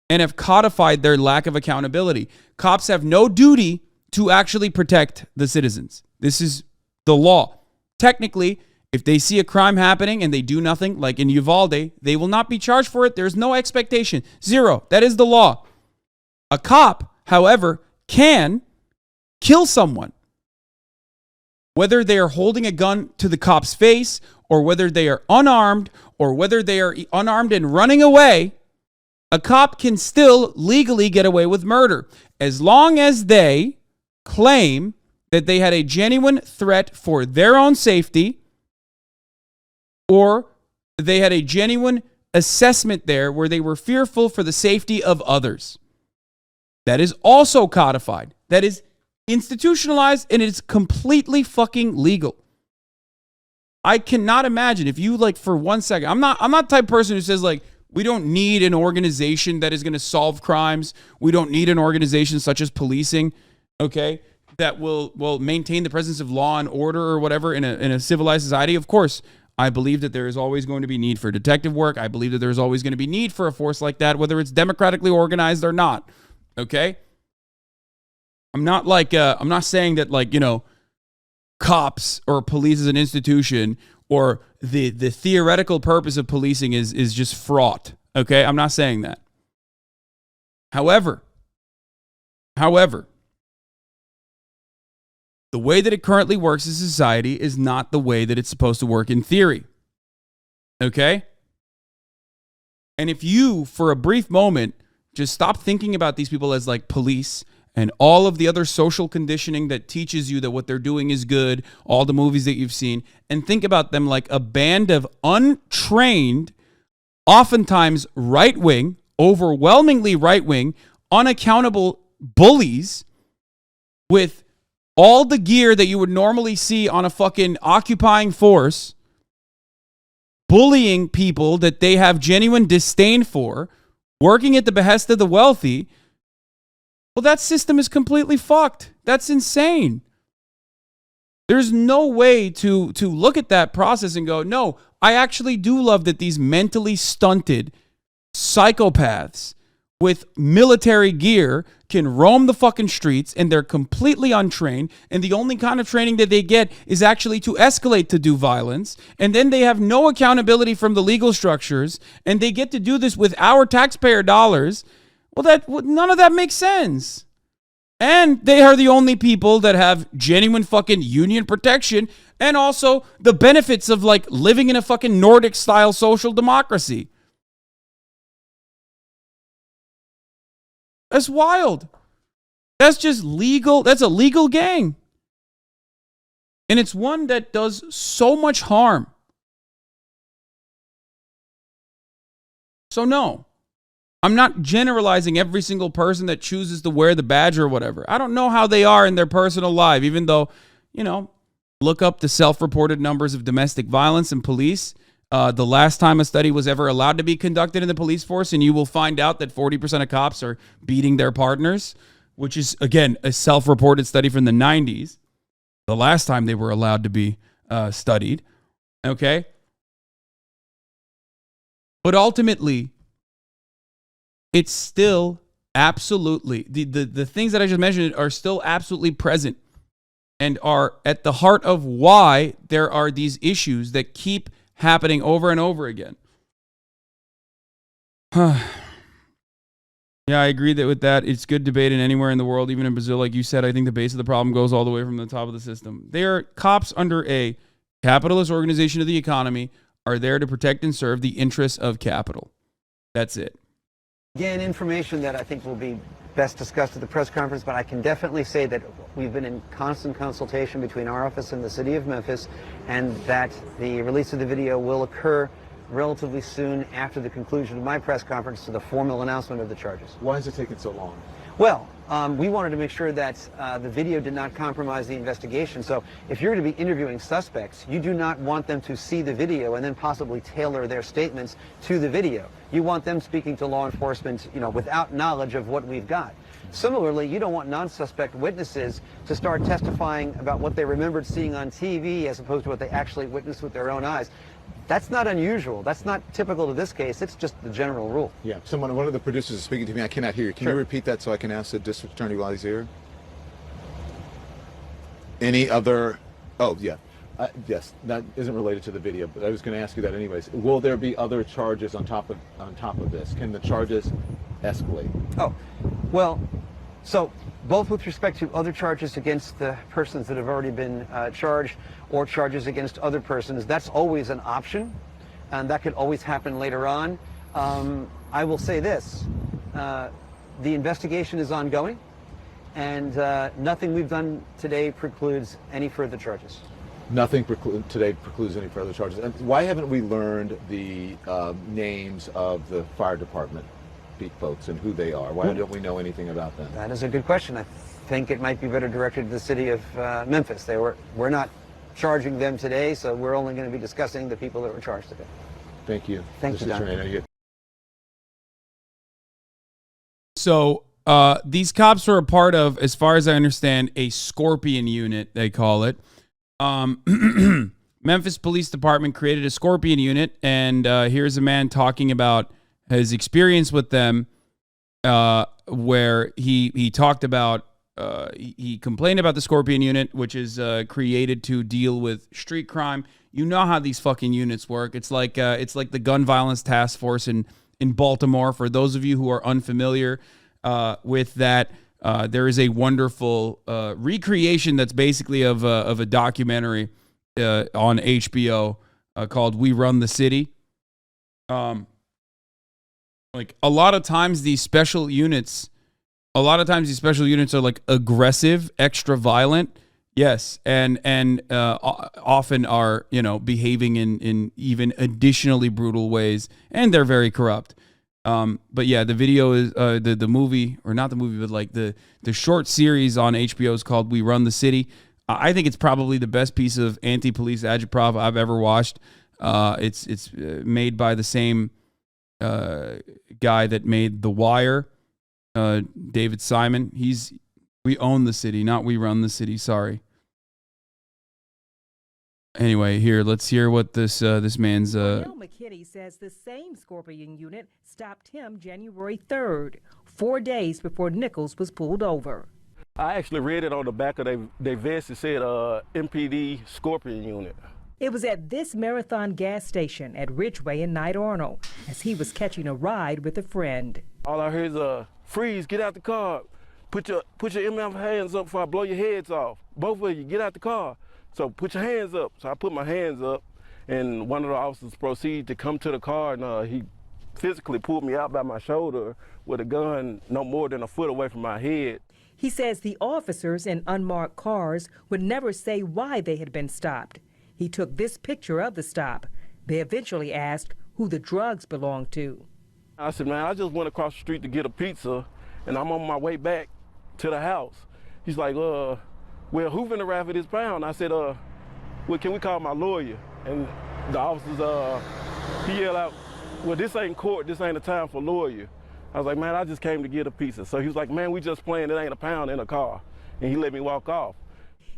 and have codified their lack of accountability. Cops have no duty to actually protect the citizens. This is the law. Technically, if they see a crime happening and they do nothing, like in Uvalde, they will not be charged for it. There's no expectation. Zero. That is the law. A cop, however, can kill someone. Whether they are holding a gun to the cop's face, or whether they are unarmed, or whether they are unarmed and running away, a cop can still legally get away with murder, as long as they claim that they had a genuine threat for their own safety, or they had a genuine assessment there where they were fearful for the safety of others. That is also codified. That is institutionalized, and it's completely fucking legal. I cannot imagine if you, like, for 1 second, I'm not the type of person who says, like, we don't need an organization that is going to solve crimes. We don't need an organization such as policing, okay, that will maintain the presence of law and order or whatever in a civilized society. Of course, I believe that there is always going to be need for detective work. I believe that there's always going to be need for a force like that, whether it's democratically organized or not. Okay? I'm not saying that, like, you know, cops or police as an institution or the theoretical purpose of policing is just fraught. Okay? I'm not saying that. However, the way that it currently works in society is not the way that it's supposed to work in theory. Okay? And if you, for a brief moment, just stop thinking about these people as like police and all of the other social conditioning that teaches you that what they're doing is good, all the movies that you've seen, and think about them like a band of untrained, oftentimes right-wing, overwhelmingly right-wing, unaccountable bullies with all the gear that you would normally see on a fucking occupying force, bullying people that they have genuine disdain for, working at the behest of the wealthy, well, that system is completely fucked. That's insane. There's no way to look at that process and go, no, I actually do love that these mentally stunted psychopaths with military gear can roam the fucking streets and they're completely untrained, and the only kind of training that they get is actually to escalate to do violence, and then they have no accountability from the legal structures, and they get to do this with our taxpayer dollars. Well, none of that makes sense. And they are the only people that have genuine fucking union protection and also the benefits of like living in a fucking Nordic style social democracy. That's wild. That's just legal. That's a legal gang. And it's one that does so much harm. So no, I'm not generalizing every single person that chooses to wear the badge or whatever. I don't know how they are in their personal life, even though, you know, look up the self-reported numbers of domestic violence and police. The last time a study was ever allowed to be conducted in the police force, and you will find out that 40% of cops are beating their partners, which is, again, a self-reported study from the 90s. The last time they were allowed to be studied. Okay? But ultimately, it's still absolutely, the things that I just mentioned are still absolutely present and are at the heart of why there are these issues that keep happening over and over again. Yeah, I agree with that. It's good debate in anywhere in the world, even in Brazil. Like you said, I think the base of the problem goes all the way from the top of the system. They are cops under a capitalist organization of the economy, are there to protect and serve the interests of capital. That's it. Again, information that I think will be best discussed at the press conference, but I can definitely say that we've been in constant consultation between our office and the city of Memphis, and that the release of the video will occur relatively soon after the conclusion of my press conference to the formal announcement of the charges. Why is it taking so long? Well, we wanted to make sure that the video did not compromise the investigation. So if you're going to be interviewing suspects, you do not want them to see the video and then possibly tailor their statements to the video. You want them speaking to law enforcement, you know, without knowledge of what we've got. Similarly, you don't want non-suspect witnesses to start testifying about what they remembered seeing on TV as opposed to what they actually witnessed with their own eyes. That's not unusual. That's not typical to this case. It's just the general rule. Yeah. One of the producers is speaking to me. I cannot hear you. Can you repeat that so I can ask the district attorney while he's here? Any other? Oh, yeah. Yes, that isn't related to the video, but I was going to ask you that anyways. Will there be other charges on top of this? Can the charges escalate? Oh, well, so both with respect to other charges against the persons that have already been charged or charges against other persons, that's always an option, and that could always happen later on. I will say this, the investigation is ongoing, and nothing we've done today precludes any further charges. Nothing today precludes any further charges. And why haven't we learned the names of the fire department folks and who they are? Why don't we know anything about them? That is a good question. I think it might be better directed to the city of Memphis. We're not charging them today, so we're only going to be discussing the people that were charged today. Thank you. Thank you, Don. So these cops were a part of, as far as I understand, a Scorpion unit, they call it. Memphis Police Department created a Scorpion unit, and here's a man talking about his experience with them, where he talked about he complained about the Scorpion unit, which is created to deal with street crime. You know how these fucking units work. It's like the gun violence task force in Baltimore. For those of you who are unfamiliar with that, there is a wonderful recreation that's basically of a documentary on HBO called "We Run the City." Like a lot of times these special units are like aggressive, extra violent. Yes, and often are, behaving in even additionally brutal ways, and they're very corrupt. But yeah, the video is the movie, or not the movie, but like the short series on HBO is called "We Run the City." I think it's probably the best piece of anti-police agitprop I've ever watched. It's made by the same guy that made The Wire, David Simon. We own the city, not we run the city. Sorry. Anyway, here, let's hear what this man's. McKinney says the same Scorpion unit stopped him January 3rd, 4 days before Nichols was pulled over. I actually read it on the back of their vest. It said MPD Scorpion unit. It was at this Marathon gas station at Ridgeway in Knight Arnold as he was catching a ride with a friend. All I heard is freeze, get out the car. Put your MF hands up before I blow your heads off. Both of you, get out the car. So put your hands up. So I put my hands up, and one of the officers proceeded to come to the car, and he physically pulled me out by my shoulder with a gun no more than a foot away from my head. He says the officers in unmarked cars would never say why they had been stopped. He took this picture of the stop. They eventually asked who the drugs belonged to. I said, man, I just went across the street to get a pizza, and I'm on my way back to the house. He's like, well, who finna ride for this pound? I said, well, can we call my lawyer? And the officers, he yelled out, well, this ain't court, this ain't a time for lawyer. I was like, man, I just came to get a pizza. So he was like, man, we just playing, it ain't a pound in a car. And he let me walk off.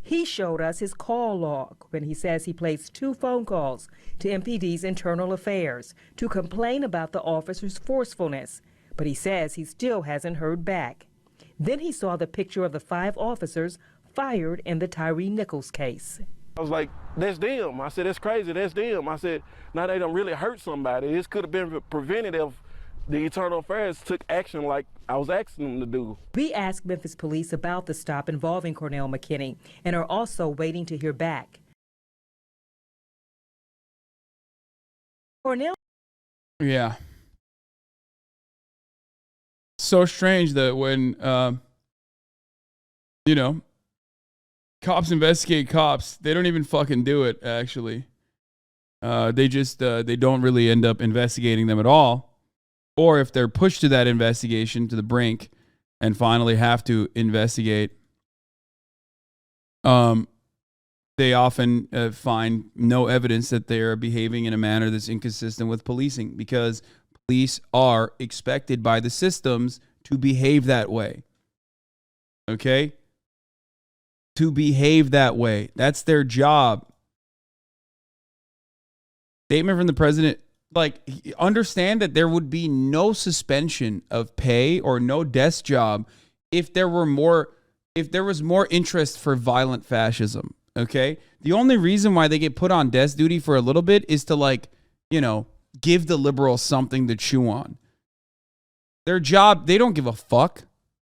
He showed us his call log when he says he placed 2 phone calls to MPD's internal affairs to complain about the officers' forcefulness, but he says he still hasn't heard back. Then he saw the picture of the 5 officers fired in the Tyre Nichols case. I was like, that's them. I said, that's crazy, that's them. I said, now they done really hurt somebody. This could have been prevented if the internal affairs took action like I was asking them to do. We asked Memphis police about the stop involving Cornell McKinney and are also waiting to hear back. Cornell? Yeah. So strange that when, cops investigate cops, they don't even fucking do it, actually. They don't really end up investigating them at all. Or if they're pushed to that investigation, to the brink, and finally have to investigate, they often find no evidence that they are behaving in a manner that's inconsistent with policing, because police are expected by the systems to behave that way. Okay? To behave that way. That's their job. Statement from the president. Like, understand that there would be no suspension of pay or no desk job if there was more interest for violent fascism. Okay? The only reason why they get put on desk duty for a little bit is to, give the liberals something to chew on. Their job, they don't give a fuck.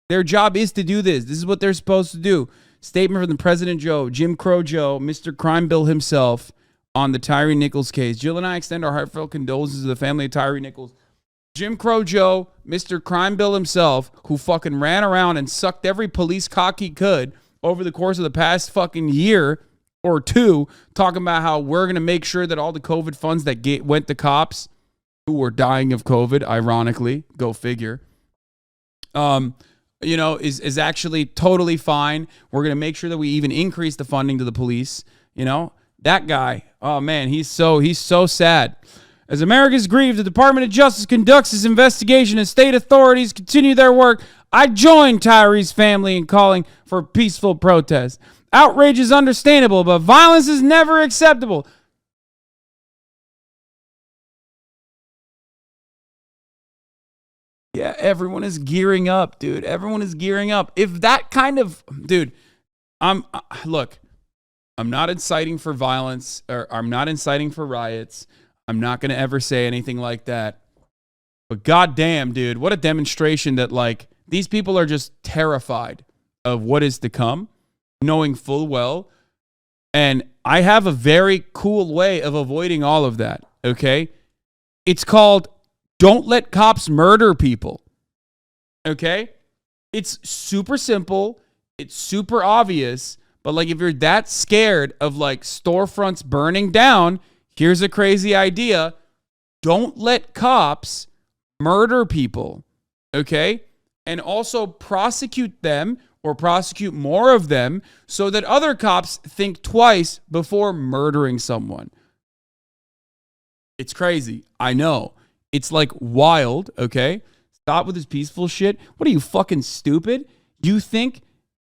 Their job is to do this. This is what they're supposed to do. Statement from the President Joe, Jim Crow Joe, Mr. Crime Bill himself, on the Tyre Nichols case. Jill and I extend our heartfelt condolences to the family of Tyre Nichols. Jim Crow Joe, Mr. Crime Bill himself, who fucking ran around and sucked every police cock he could over the course of the past fucking year or two, talking about how we're going to make sure that all the COVID funds that went to cops who were dying of COVID, ironically, go figure, is actually totally fine. We're going to make sure that we even increase the funding to the police, That guy, oh man, he's so sad. As Americans grieve, the Department of Justice conducts its investigation and state authorities continue their work. I join Tyre's family in calling for peaceful protest. Outrage is understandable, but violence is never acceptable. Yeah, everyone is gearing up, dude. Everyone is gearing up. If that kind of, dude, look, I'm not inciting for violence, or I'm not inciting for riots. I'm not going to ever say anything like that. But goddamn, dude, what a demonstration that, like, these people are just terrified of what is to come, knowing full well. And I have a very cool way of avoiding all of that, okay? It's called don't let cops murder people, okay? It's super simple. It's super obvious. But, like, if you're that scared of, like, storefronts burning down, here's a crazy idea. Don't let cops murder people, okay? And also prosecute them or prosecute more of them so that other cops think twice before murdering someone. It's crazy. I know. It's like wild, okay? Stop with this peaceful shit. What are you, fucking stupid? You think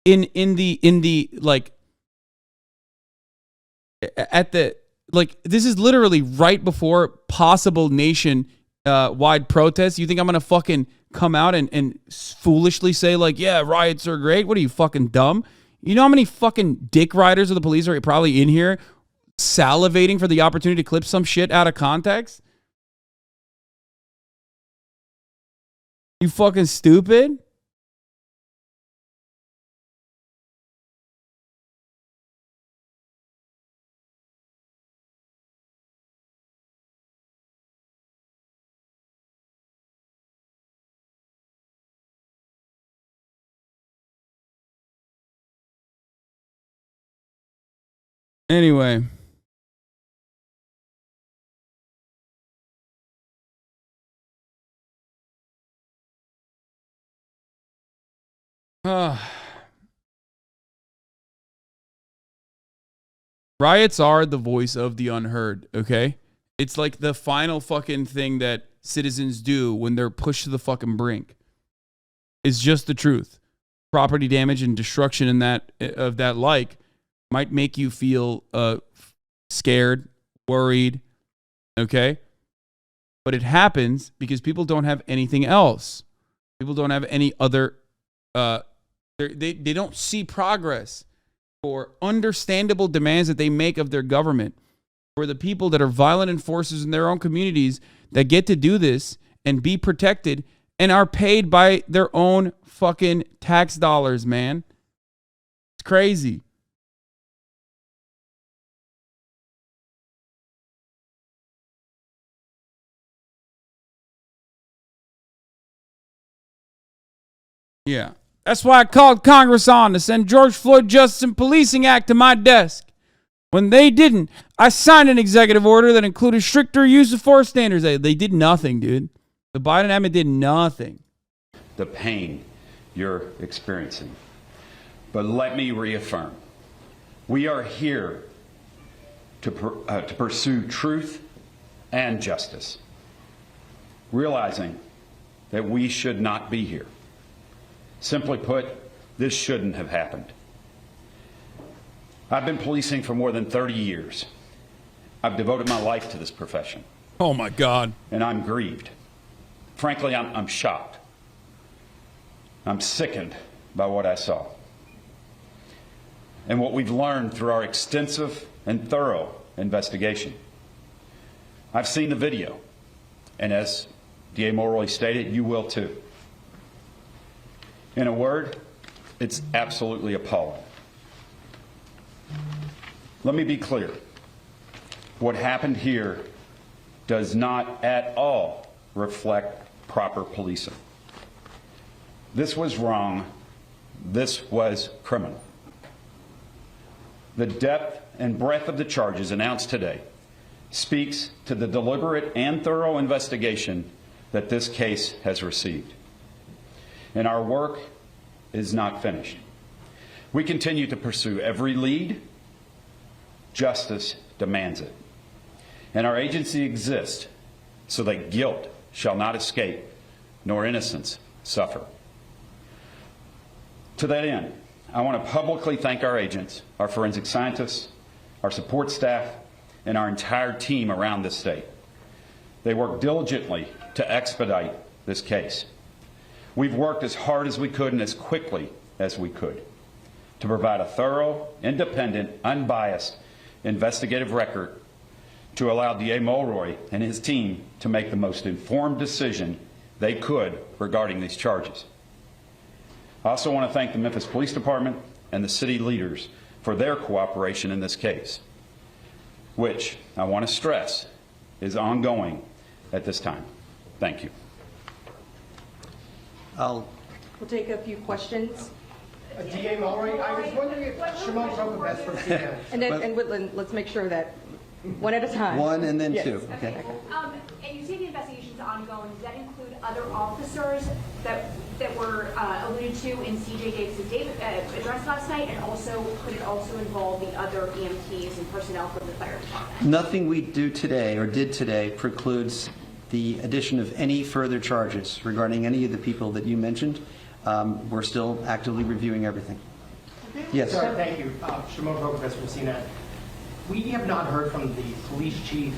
in the like at the like this is literally right before possible nation wide protests. You think I'm gonna fucking come out and foolishly say, like, yeah, riots are great? What are you, fucking dumb? You know how many fucking dick riders of the police are probably in here salivating for the opportunity to clip some shit out of context? You fucking stupid? Anyway. Riots are the voice of the unheard, okay? It's like the final fucking thing that citizens do when they're pushed to the fucking brink. It's just the truth. Property damage and destruction in that of that like might make you feel scared, worried, okay? But it happens because people don't have anything else. People don't have any other they don't see progress for understandable demands that they make of their government. For the people that are violent enforcers in their own communities that get to do this and be protected and are paid by their own fucking tax dollars, man. It's crazy. Yeah. That's why I called Congress on to send George Floyd Justice and Policing Act to my desk. When they didn't, I signed an executive order that included stricter use of force standards. They did nothing, dude. The Biden admin did nothing. The pain you're experiencing. But let me reaffirm, we are here to pursue truth and justice, realizing that we should not be here. Simply put, this shouldn't have happened. I've been policing for more than 30 years. I've devoted my life to this profession. Oh my God. And I'm grieved. Frankly, I'm shocked. I'm sickened by what I saw. And what we've learned through our extensive and thorough investigation. I've seen the video, and as DA Mulroy stated, you will too. In a word, it's absolutely appalling. Let me be clear. What happened here does not at all reflect proper policing. This was wrong. This was criminal. The depth and breadth of the charges announced today speaks to the deliberate and thorough investigation that this case has received. And our work is not finished. We continue to pursue every lead. Justice demands it. And our agency exists so that guilt shall not escape, nor innocence suffer. To that end, I want to publicly thank our agents, our forensic scientists, our support staff, and our entire team around this state. They worked diligently to expedite this case. We've worked as hard as we could and as quickly as we could to provide a thorough, independent, unbiased investigative record to allow DA Mulroy and his team to make the most informed decision they could regarding these charges. I also want to thank the Memphis Police Department and the city leaders for their cooperation in this case, which I want to stress is ongoing at this time. Thank you. We'll take a few questions. DA Mulroy, I was wondering if Shimon Rokovets from CNN. And Whitland, let's make sure that one at a time. One and then Yes. two. Okay. And you say the investigation is ongoing. Does that include other officers that were alluded to in C.J. Davis' address last night, and also could it also involve the other EMTs and personnel from the fire department? Nothing we do today or did today precludes the addition of any further charges regarding any of the people that you mentioned. We're still actively reviewing everything. Yes. Sir, thank you. Shimon Rokovets from CNN. We have not heard from the police chief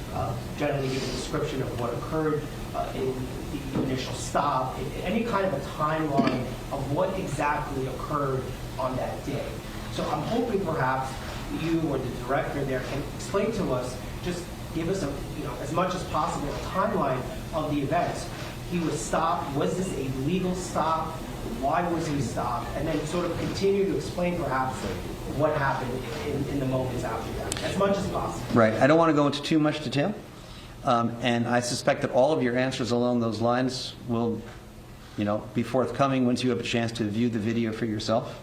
generally give a description of what occurred in the initial stop, any kind of a timeline of what exactly occurred on that day. So I'm hoping perhaps you or the director there can explain to us, just give us a, as much as possible, a timeline of the events. He was stopped. Was this a legal stop? Why was he stopped? And then sort of continue to explain perhaps what happened in the moments after that, as much as possible. Right. I don't want to go into too much detail, and I suspect that all of your answers along those lines will, be forthcoming once you have a chance to view the video for yourself.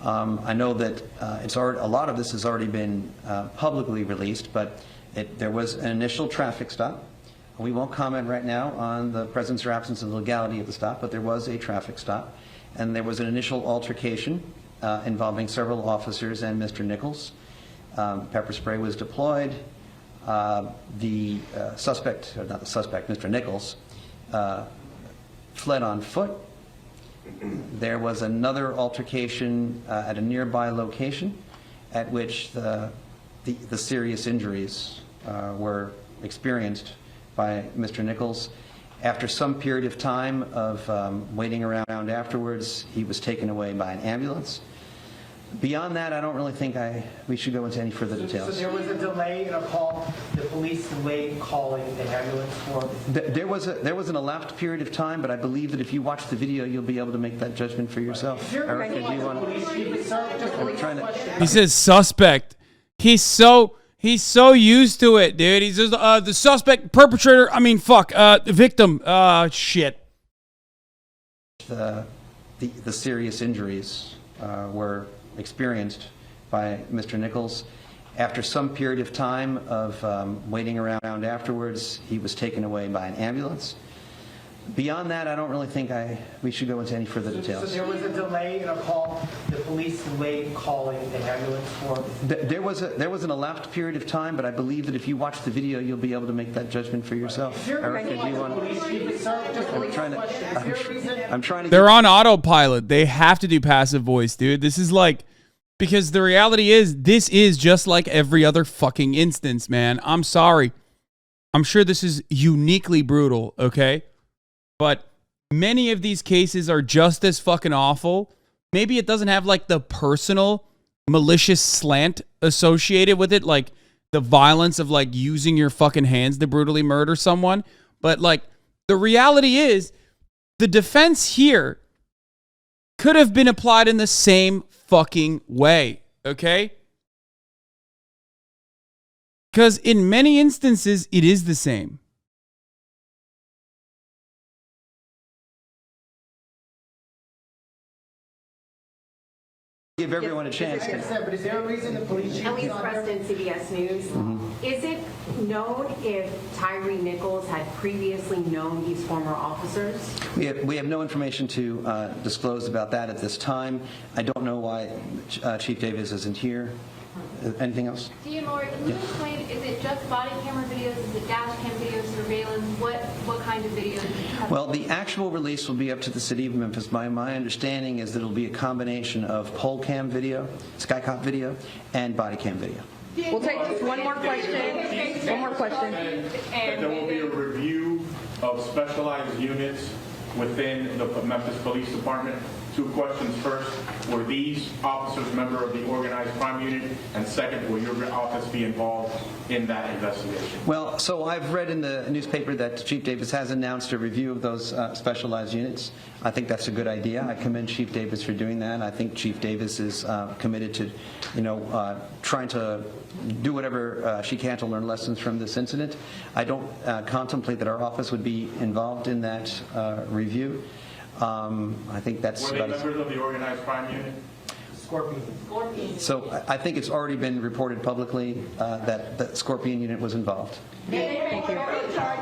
I know that a lot of this has already been publicly released, but there was an initial traffic stop. We won't comment right now on the presence or absence of the legality of the stop, but there was a traffic stop, and there was an initial altercation involving several officers and Mr. Nichols. Pepper spray was deployed. The suspect, or not the suspect, Mr. Nichols, fled on foot. There was another altercation at a nearby location at which the serious injuries were experienced by Mr. Nichols. After some period of time of waiting around afterwards, he was taken away by an ambulance. Beyond that, I don't really think we should go into any further details. So there was a delay in a call. The police delayed calling the ambulance for. There was an elapsed period of time, but I believe that if you watch the video, you'll be able to make that judgment for yourself. Erica, do you want to? He says suspect. He's so used to it, dude. He says the suspect, perpetrator. Victim. Shit. The serious injuries were experienced by Mr. Nichols. After some period of time of waiting around afterwards, he was taken away by an ambulance. Beyond that, I don't really think we should go into any further details. So there was a delay in a call. The police delayed calling the ambulance for. There was an elapsed period of time, but I believe that if you watch the video, you'll be able to make that judgment for yourself. Erica, do you want? I'm trying to. They're on autopilot. They have to do passive voice, dude. This is because the reality is, this is just like every other fucking instance, man. I'm sorry. I'm sure this is uniquely brutal, okay? But many of these cases are just as fucking awful. Maybe it doesn't have the personal malicious slant associated with it, like the violence of using your fucking hands to brutally murder someone. But the reality is, the defense here could have been applied in the same fucking way, okay? Because in many instances, it is the same. Give everyone a chance. But is there a reason the police chief? Elise Preston, CBS News. Is it known if Tyre Nichols had previously known these former officers? We have no information to disclose about that at this time. I don't know why Chief Davis isn't here. Anything else? DA Mulroy, can you explain, is it just body camera videos, is it dash cam videos, surveillance, what kind of videos? Well, the actual release will be up to the city of Memphis. My understanding is that it'll be a combination of pole cam video, skycop video, and body cam video. We'll take just one more question. One more question. And there will be a review of specialized units within the Memphis Police Department. Two questions. First, were these officers member of the organized crime unit? And second, will your office be involved in that investigation? Well, so I've read in the newspaper that Chief Davis has announced a review of those specialized units. I think that's a good idea. I commend Chief Davis for doing that. I think Chief Davis is committed to, trying to do whatever she can to learn lessons from this incident. I don't contemplate that our office would be involved in that review. I think that's were they members of the organized crime unit? Scorpion. So I think it's already been reported publicly that the Scorpion unit was involved. Thank you.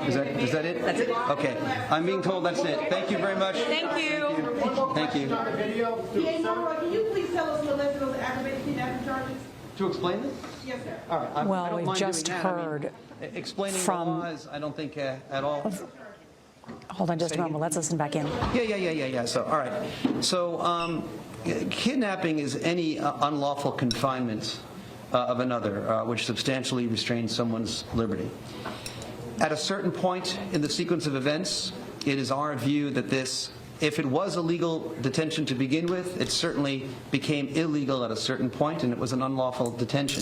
Is that it? That's it. Okay. I'm being told that's it. Thank you very much. Thank you. Thank you. Can you please tell us the list of those aggravated kidnapping charges? To explain this? Yes, sir. All right. Well, I don't we've mind just doing that. heard explaining from- the laws, I don't think at all. Hold on just a moment. Let's listen back in. Yeah. So, all right. So, kidnapping is any unlawful confinement of another, which substantially restrains someone's liberty. At a certain point in the sequence of events, it is our view that this, if it was a legal detention to begin with, it certainly became illegal at a certain point, and it was an unlawful detention.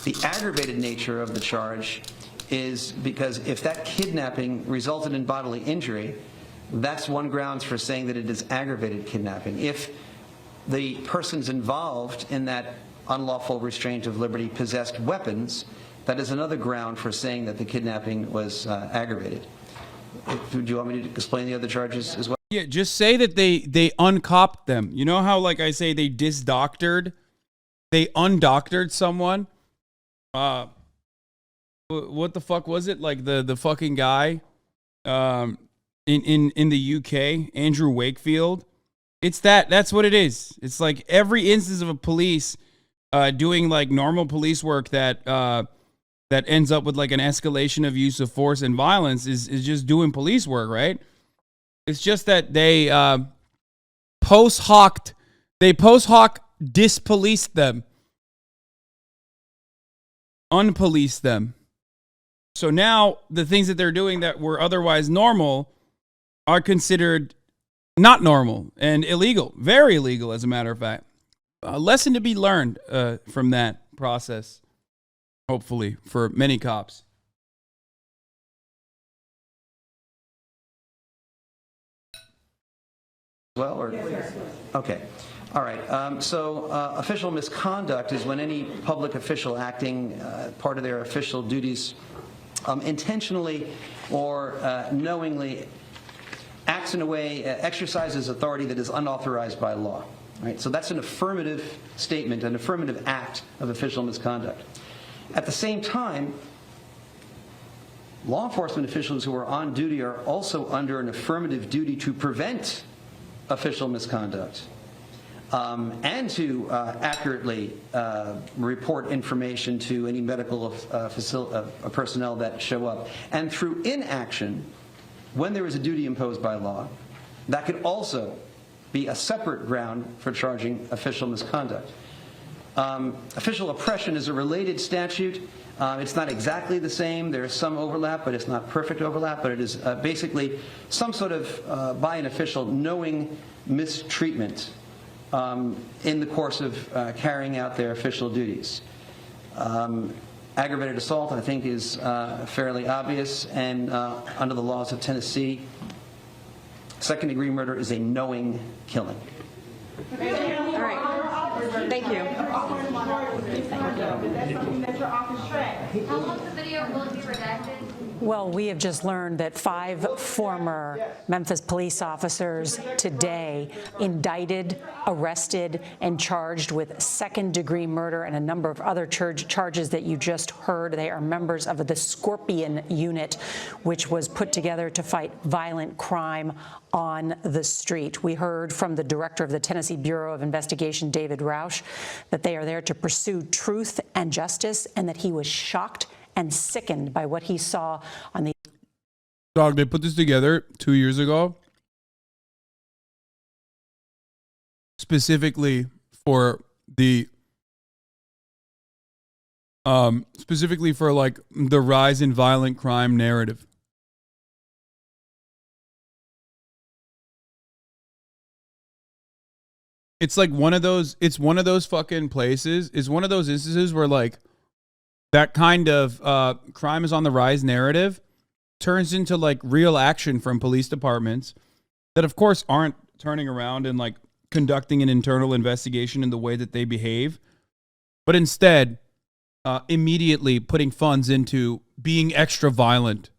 The aggravated nature of the charge is because if that kidnapping resulted in bodily injury, that's one grounds for saying that it is aggravated kidnapping. If the persons involved in that unlawful restraint of liberty possessed weapons, that is another ground for saying that the kidnapping was aggravated. Do you want me to explain the other charges as well? Yeah, just say that they uncopped them. You know how, like I say, they undoctored someone? What the fuck was it? Like the fucking guy in the UK, Andrew Wakefield. It's that's what it is. It's like every instance of a police doing like normal police work that ends up with like an escalation of use of force and violence is just doing police work, right? It's just that they post hoc dispoliced them, unpoliced them. So now the things that they're doing that were otherwise normal are considered not normal and illegal, very illegal, as a matter of fact. A lesson to be learned from that process, hopefully, for many cops. Well, or okay, all right. So official misconduct is when any public official acting part of their official duties intentionally or knowingly acts in a way, exercises authority that is unauthorized by law. Right? So that's an affirmative statement, an affirmative act of official misconduct. At the same time, law enforcement officials who are on duty are also under an affirmative duty to prevent official misconduct and to accurately report information to any medical personnel that show up. And through inaction, when there is a duty imposed by law, that could also be a separate ground for charging official misconduct. Official oppression is a related statute. It's not exactly the same. There is some overlap, but it's not perfect overlap. But it is basically some sort of, by an official, knowing mistreatment in the course of carrying out their official duties. Aggravated assault, I think, is fairly obvious. And under the laws of Tennessee, second-degree murder is a knowing killing. All right. Thank you. How long is the video will be redacted? Well, we have just learned that 5 former Memphis police officers today indicted, arrested, and charged with second-degree murder and a number of other charges that you just heard. They are members of the Scorpion unit, which was put together to fight violent crime on the street. We heard from the director of the Tennessee Bureau of Investigation, David Roush, that they are there to pursue truth and justice, and that he was shocked and sickened by what he saw on the... Dog, they put this together 2 years ago, specifically for the like the rise in violent crime narrative. It's like one of those. It's one of those fucking places. It's one of those instances where like that kind of crime is on the rise narrative turns into like real action from police departments that, of course, aren't turning around and like conducting an internal investigation in the way that they behave, but instead immediately putting funds into being extra violent.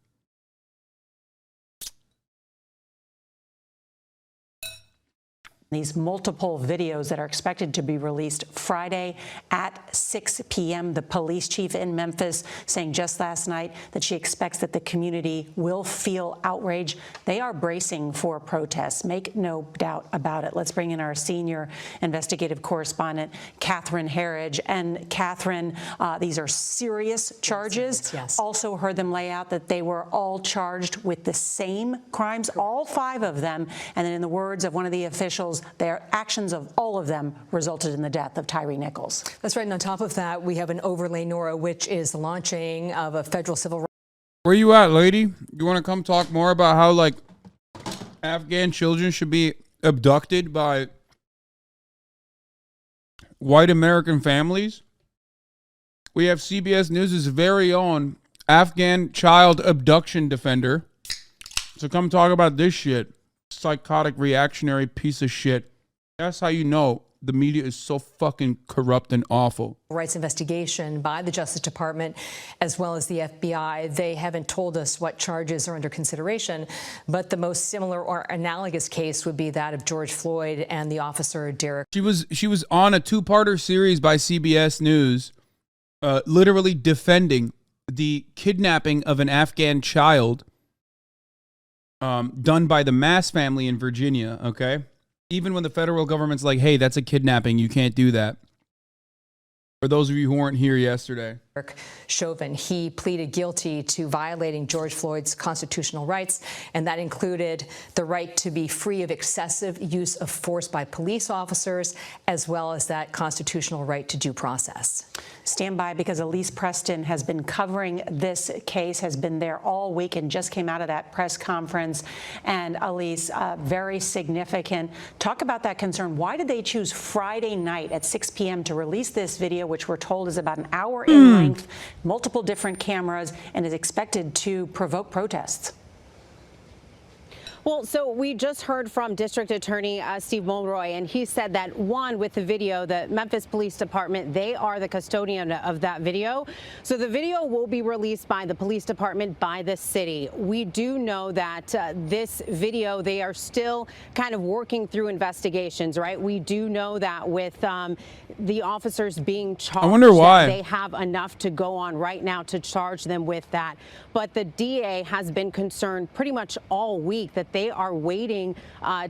These multiple videos that are expected to be released Friday at 6 p.m. The police chief in Memphis saying just last night that she expects that the community will feel outrage. They are bracing for protests. Make no doubt about it. Let's bring in our senior investigative correspondent, Catherine Herridge. And Catherine, these are serious charges. Yes. Also heard them lay out that they were all charged with the same crimes, all 5 of them. And then in the words of one of the officials, their actions of all of them resulted in the death of Tyre Nichols. That's right. And on top of that, we have an overlay, Nora, which is the launching of a federal civil rights. Where you at, lady? You want to come talk more about how like Afghan children should be abducted by white American families? We have CBS News' very own Afghan child abduction defender. So come talk about this shit. Psychotic, reactionary piece of shit. That's how you know the media is so fucking corrupt and awful. Rights investigation by the Justice Department as well as the FBI. They haven't told us what charges are under consideration, but the most similar or analogous case would be that of George Floyd and the officer Derek. She was on a 2-parter series by CBS News, literally defending the kidnapping of an Afghan child done by the Mass family in Virginia, okay? Even when the federal government's like, hey, that's a kidnapping, you can't do that. For those of you who weren't here yesterday. Chauvin, he pleaded guilty to violating George Floyd's constitutional rights, and that included the right to be free of excessive use of force by police officers, as well as that constitutional right to due process. Stand by, because Elise Preston has been covering this case, has been there all week and just came out of that press conference. And Elise, very significant. Talk about that concern. Why did they choose Friday night at 6 p.m. to release this video, which we're told is about an hour in length, multiple different cameras, and is expected to provoke protests? Well, so we just heard from District Attorney Steve Mulroy, and he said that, one, with the video, the Memphis Police Department, they are the custodian of that video. So the video will be released by the police department, by the city. We do know that this video, they are still kind of working through investigations, right? We do know that with the officers being charged, I wonder why they have enough to go on right now to charge them with that. But the DA has been concerned pretty much all week that they are waiting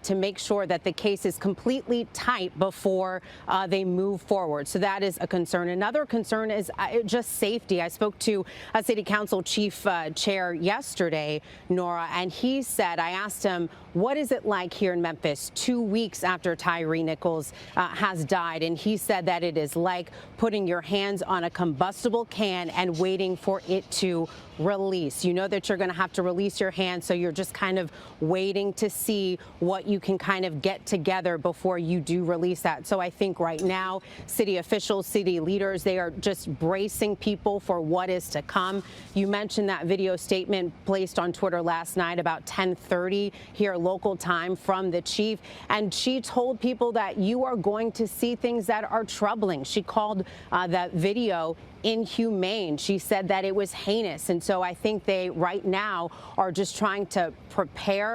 to make sure that the case is completely tight before they move forward. So that is a concern. Another concern is just safety. I spoke to a city council chief chair yesterday, Nora, and he said, I asked him, what is it like here in Memphis 2 weeks after Tyre Nichols has died? And he said that it is like putting your hands on a combustible can and waiting for it to release. You know that you're going to have to release your hand, so you're just kind of waiting to see what you can kind of get together before you do release that. So I think right now, city officials, city leaders, they are just bracing people for what is to come. You mentioned that video statement placed on Twitter last night about 10:30 here local time from the chief, and she told people that you are going to see things that are troubling. She called that video inhumane. She said that it was heinous. And so I think they right now are just trying to prepare.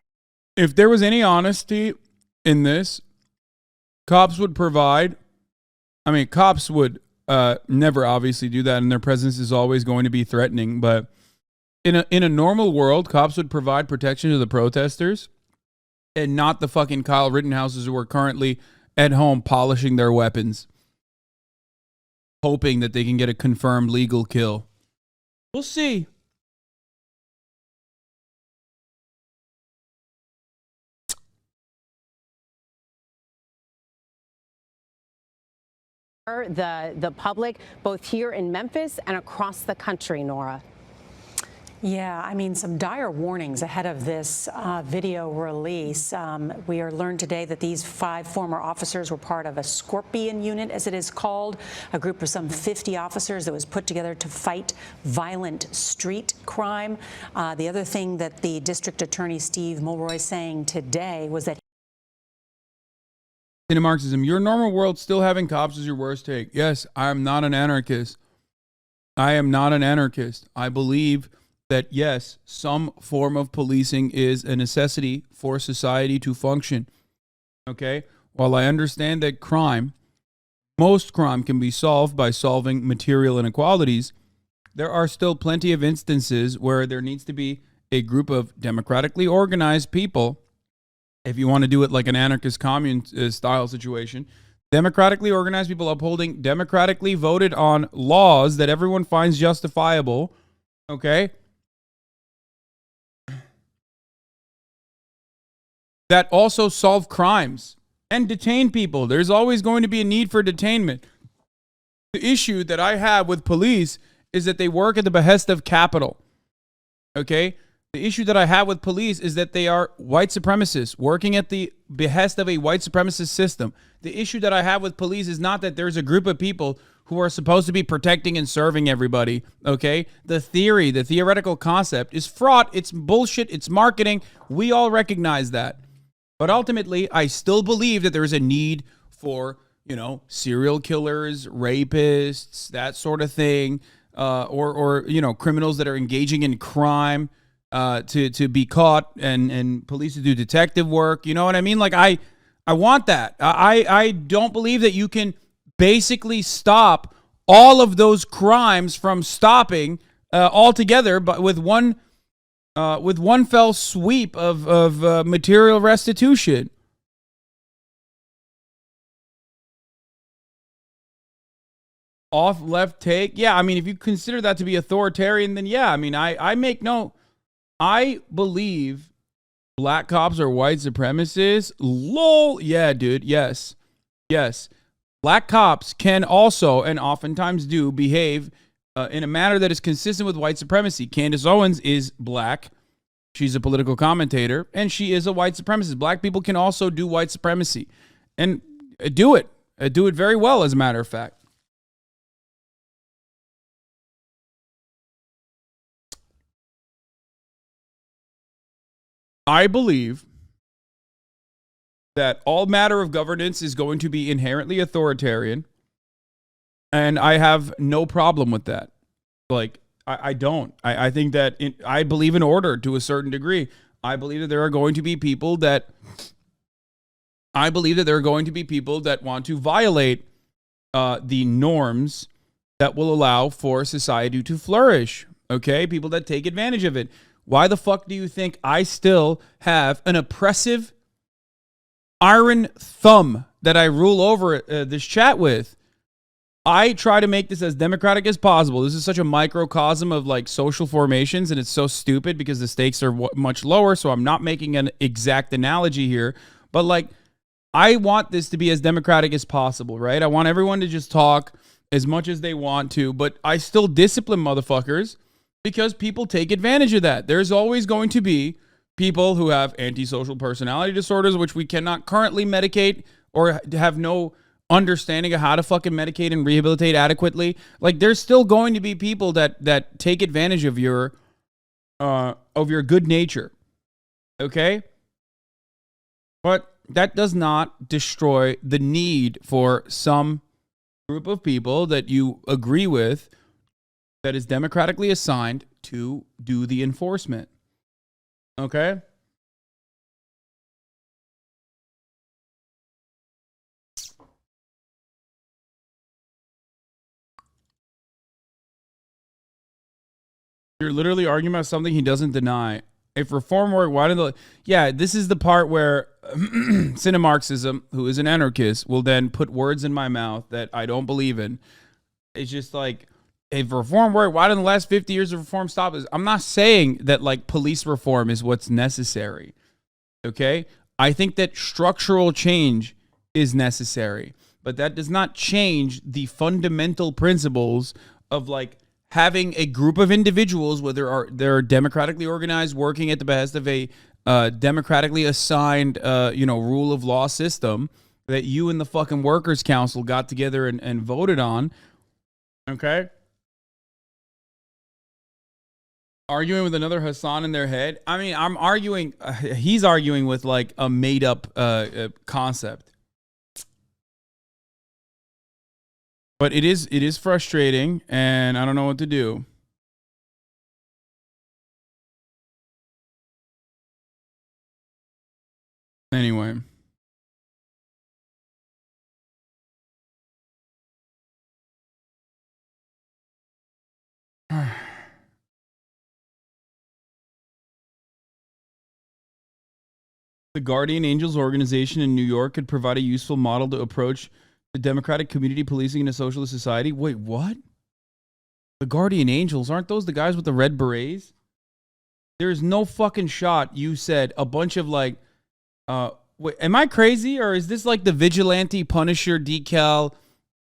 If there was any honesty in this, cops would provide. I mean, cops would never obviously do that, and their presence is always going to be threatening. But in a normal world, cops would provide protection to the protesters and not the fucking Kyle Rittenhouses who are currently at home polishing their weapons, hoping that they can get a confirmed legal kill. We'll see. The public, both here in Memphis and across the country, Nora. Yeah, I mean, some dire warnings ahead of this video release. We are learned today that these 5 former officers were part of a Scorpion unit, as it is called, a group of some 50 officers that was put together to fight violent street crime. The other thing that the District Attorney Steve Mulroy saying today was that in Marxism, your normal world still having cops is your worst take. Yes, I am not an anarchist. I am not an anarchist. I believe that, yes, some form of policing is a necessity for society to function. Okay? While I understand that most crime can be solved by solving material inequalities, there are still plenty of instances where there needs to be a group of democratically organized people, if you want to do it like an anarchist commune style situation, democratically organized people upholding democratically voted on laws that everyone finds justifiable, okay? That also solve crimes and detain people. There's always going to be a need for detainment. The issue that I have with police is that they work at the behest of capital. Okay? The issue that I have with police is that they are white supremacists working at the behest of a white supremacist system. The issue that I have with police is not that there's a group of people who are supposed to be protecting and serving everybody, okay? The theoretical concept is fraught. It's bullshit. It's marketing. We all recognize that. But ultimately, I still believe that there is a need for, serial killers, rapists, that sort of thing, or criminals that are engaging in crime to be caught and police to do detective work. You know what I mean? Like, I want that. I don't believe that you can basically stop all of those crimes from stopping altogether, but with one fell sweep of material restitution. Off left take. Yeah, I mean, if you consider that to be authoritarian, then yeah, I mean, I believe black cops are white supremacists. Lol. Yeah, dude. Yes. Black cops can also, and oftentimes do, behave in a manner that is consistent with white supremacy. Candace Owens is black. She's a political commentator, and she is a white supremacist. Black people can also do white supremacy and do it very well, as a matter of fact. I believe that all matter of governance is going to be inherently authoritarian, and I have no problem with that. Like, I don't. I think that I believe in order to a certain degree. I believe that there are going to be people that want to violate the norms that will allow for society to flourish. Okay? People that take advantage of it. Why the fuck do you think I still have an oppressive iron thumb that I rule over this chat with? I try to make this as democratic as possible. This is such a microcosm of like social formations, and it's so stupid because the stakes are much lower, so I'm not making an exact analogy here. But like, I want this to be as democratic as possible, right? I want everyone to just talk as much as they want to, but I still discipline motherfuckers because people take advantage of that. There's always going to be people who have antisocial personality disorders, which we cannot currently medicate or have no understanding of how to fucking medicate and rehabilitate adequately. Like, there's still going to be people that take advantage of your good nature. Okay? But that does not destroy the need for some group of people that you agree with that is democratically assigned to do the enforcement. Okay? You're literally arguing about something he doesn't deny. If reform work, why did this is the part where Cinemarxism, who is an anarchist, will then put words in my mouth that I don't believe in. It's just like, if reform work, why didn't the last 50 years of reform stop us? I'm not saying that like police reform is what's necessary. Okay? I think that structural change is necessary, but that does not change the fundamental principles of like having a group of individuals, whether they're democratically organized, working at the behest of a democratically assigned, rule of law system that you and the fucking workers' council got together and voted on. Okay. Arguing with another Hasan in their head. I mean, I'm arguing. He's arguing with like a made up concept. But it is frustrating, and I don't know what to do. Anyway. The Guardian Angels organization in New York could provide a useful model to approach the democratic community policing in a socialist society. Wait, what? The Guardian Angels, aren't those the guys with the red berets? There's no fucking shot you said a bunch of like, wait, am I crazy? Or is this like the vigilante Punisher decal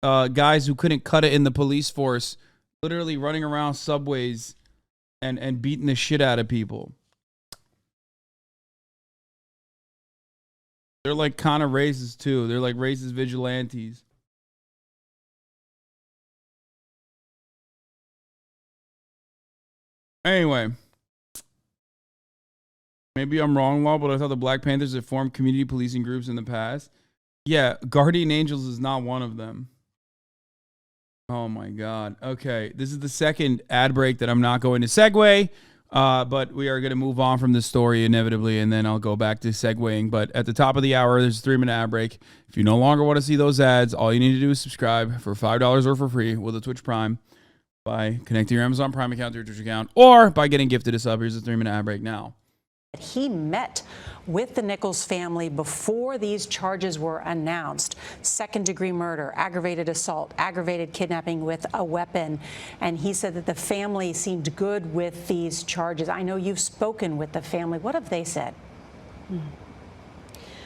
guys who couldn't cut it in the police force, literally running around subways and beating the shit out of people? They're like kind of racist too. They're like racist vigilantes. Anyway. Maybe I'm wrong, Law, but I thought the Black Panthers had formed community policing groups in the past. Yeah, Guardian Angels is not one of them. Oh my God. Okay, this is the second ad break that I'm not going to segue. But we are going to move on from this story inevitably, and then I'll go back to segueing. But at the top of the hour, there's a 3-minute ad break. If you no longer want to see those ads, all you need to do is subscribe for $5 or for free with a Twitch Prime by connecting your Amazon Prime account to your Twitch account, or by getting gifted a sub. Here's a 3-minute ad break now. He met with the Nichols family before these charges were announced. Second-degree murder, aggravated assault, aggravated kidnapping with a weapon. And he said that the family seemed good with these charges. I know you've spoken with the family. What have they said?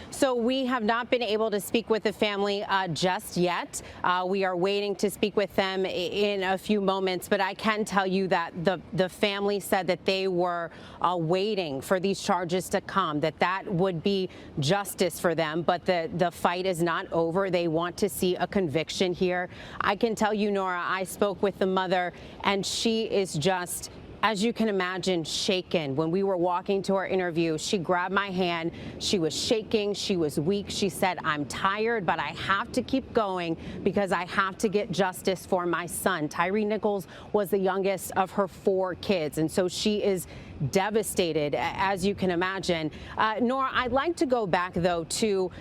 So we have not been able to speak with the family just yet. We are waiting to speak with them in a few moments, but I can tell you that the family said that they were waiting for these charges to come, that would be justice for them, but the fight is not over. They want to see a conviction here. I can tell you, Nora, I spoke with the mother, and she is just, as you can imagine, shaken. When we were walking to our interview, she grabbed my hand. She was shaking. She was weak. She said, I'm tired, but I have to keep going because I have to get justice for my son. Tyre Nichols was the youngest of her 4 kids, and so she is devastated, as you can imagine. Nora, I'd like to go back, though, to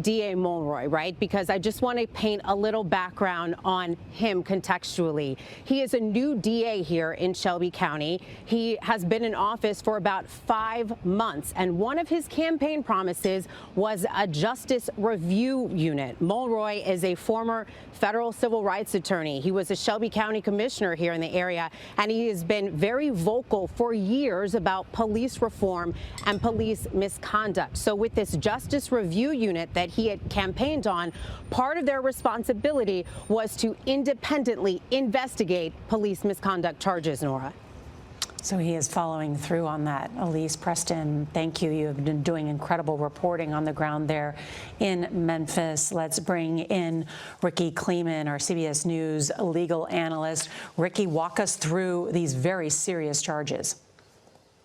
DA Mulroy, right? Because I just want to paint a little background on him contextually. He is a new DA here in Shelby County. He has been in office for about 5 months, and one of his campaign promises was a justice review unit. Mulroy is a former federal civil rights attorney. He was a Shelby County commissioner here in the area, and he has been very vocal for years about police reform and police misconduct. So with this justice review unit that he had campaigned on, part of their responsibility was to independently investigate police misconduct charges, Nora. So he is following through on that. Elise Preston, thank you. You have been doing incredible reporting on the ground there in Memphis. Let's bring in Ricky Kleeman, our CBS News legal analyst. Ricky, walk us through these very serious charges.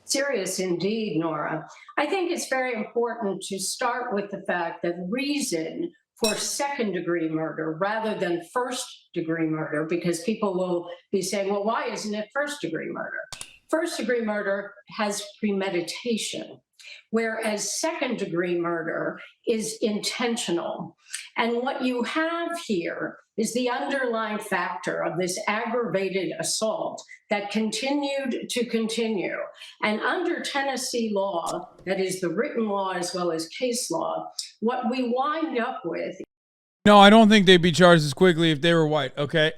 Serious indeed, Nora. I think it's very important to start with the fact that reason for second-degree murder rather than first-degree murder, because people will be saying, well, why isn't it first-degree murder? First-degree murder has premeditation, whereas second-degree murder is intentional. And what you have here is the underlying factor of this aggravated assault that continued to continue. And under Tennessee law, that is the written law as well as case law, what we wind up with. No, I don't think they'd be charged as quickly if they were white, okay?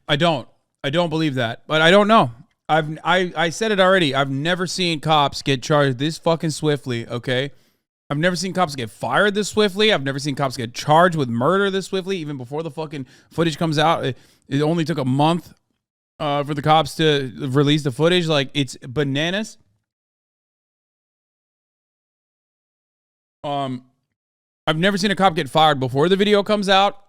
I don't believe that, but I don't know. I said it already. I've never seen cops get charged this fucking swiftly, okay? I've never seen cops get fired this swiftly. I've never seen cops get charged with murder this swiftly, even before the fucking footage comes out. It only took a month for the cops to release the footage. Like, it's bananas. I've never seen a cop get fired before the video comes out.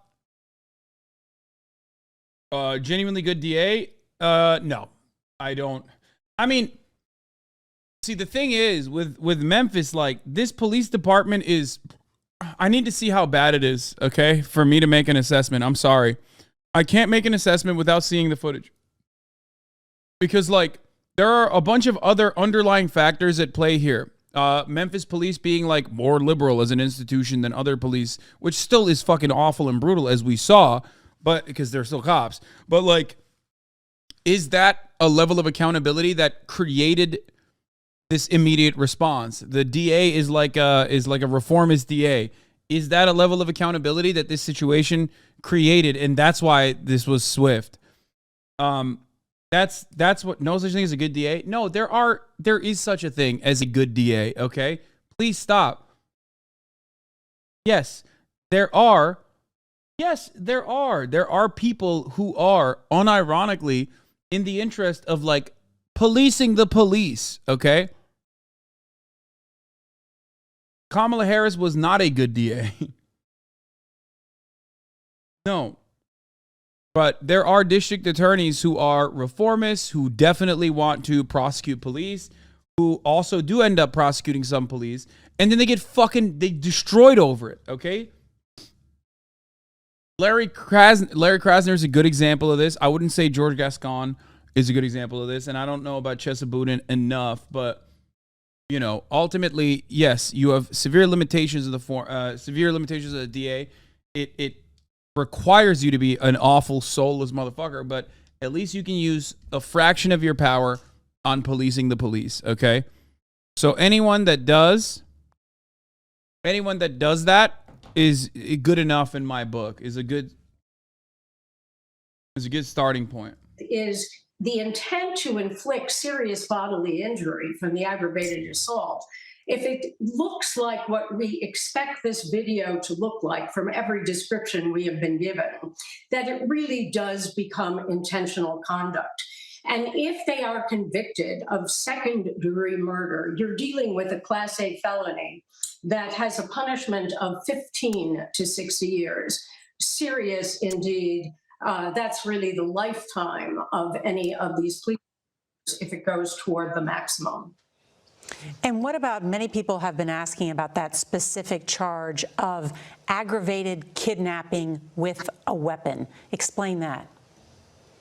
Genuinely good DA? No, I don't. I mean, see, the thing is with Memphis, like, this police department is, I need to see how bad it is, okay, for me to make an assessment. I'm sorry. I can't make an assessment without seeing the footage. Because, like, there are a bunch of other underlying factors at play here. Memphis police being, like, more liberal as an institution than other police, which still is fucking awful and brutal, as we saw, but because they're still cops. But, like, is that a level of accountability that created this immediate response? The DA is like a reformist DA. Is that a level of accountability that this situation created, and that's why this was swift? That's what, no such thing as a good DA. No, there is such a thing as a good DA. Okay, please stop. Yes, there are. Yes, there are. There are people who are unironically in the interest of, like, policing the police. Okay. Kamala Harris was not a good DA. No. But there are district attorneys who are reformists, who definitely want to prosecute police, who also do end up prosecuting some police, and then they get they destroyed over it, okay? Larry Krasner is a good example of this. I wouldn't say George Gascon is a good example of this, and I don't know about Chesa Boudin enough, but, you know, ultimately, yes, you have severe limitations of the DA. It requires you to be an awful, soulless motherfucker, but at least you can use a fraction of your power on policing the police, okay? So anyone that does that is good enough in my book, is a good starting point. Is the intent to inflict serious bodily injury from the aggravated assault. If it looks like what we expect this video to look like from every description we have been given, that it really does become intentional conduct. And if they are convicted of second-degree murder, you're dealing with a Class A felony that has a punishment of 15 to 60 years. Serious indeed. That's really the lifetime of any of these pleas if it goes toward the maximum. And what about, many people have been asking about that specific charge of aggravated kidnapping with a weapon. Explain that.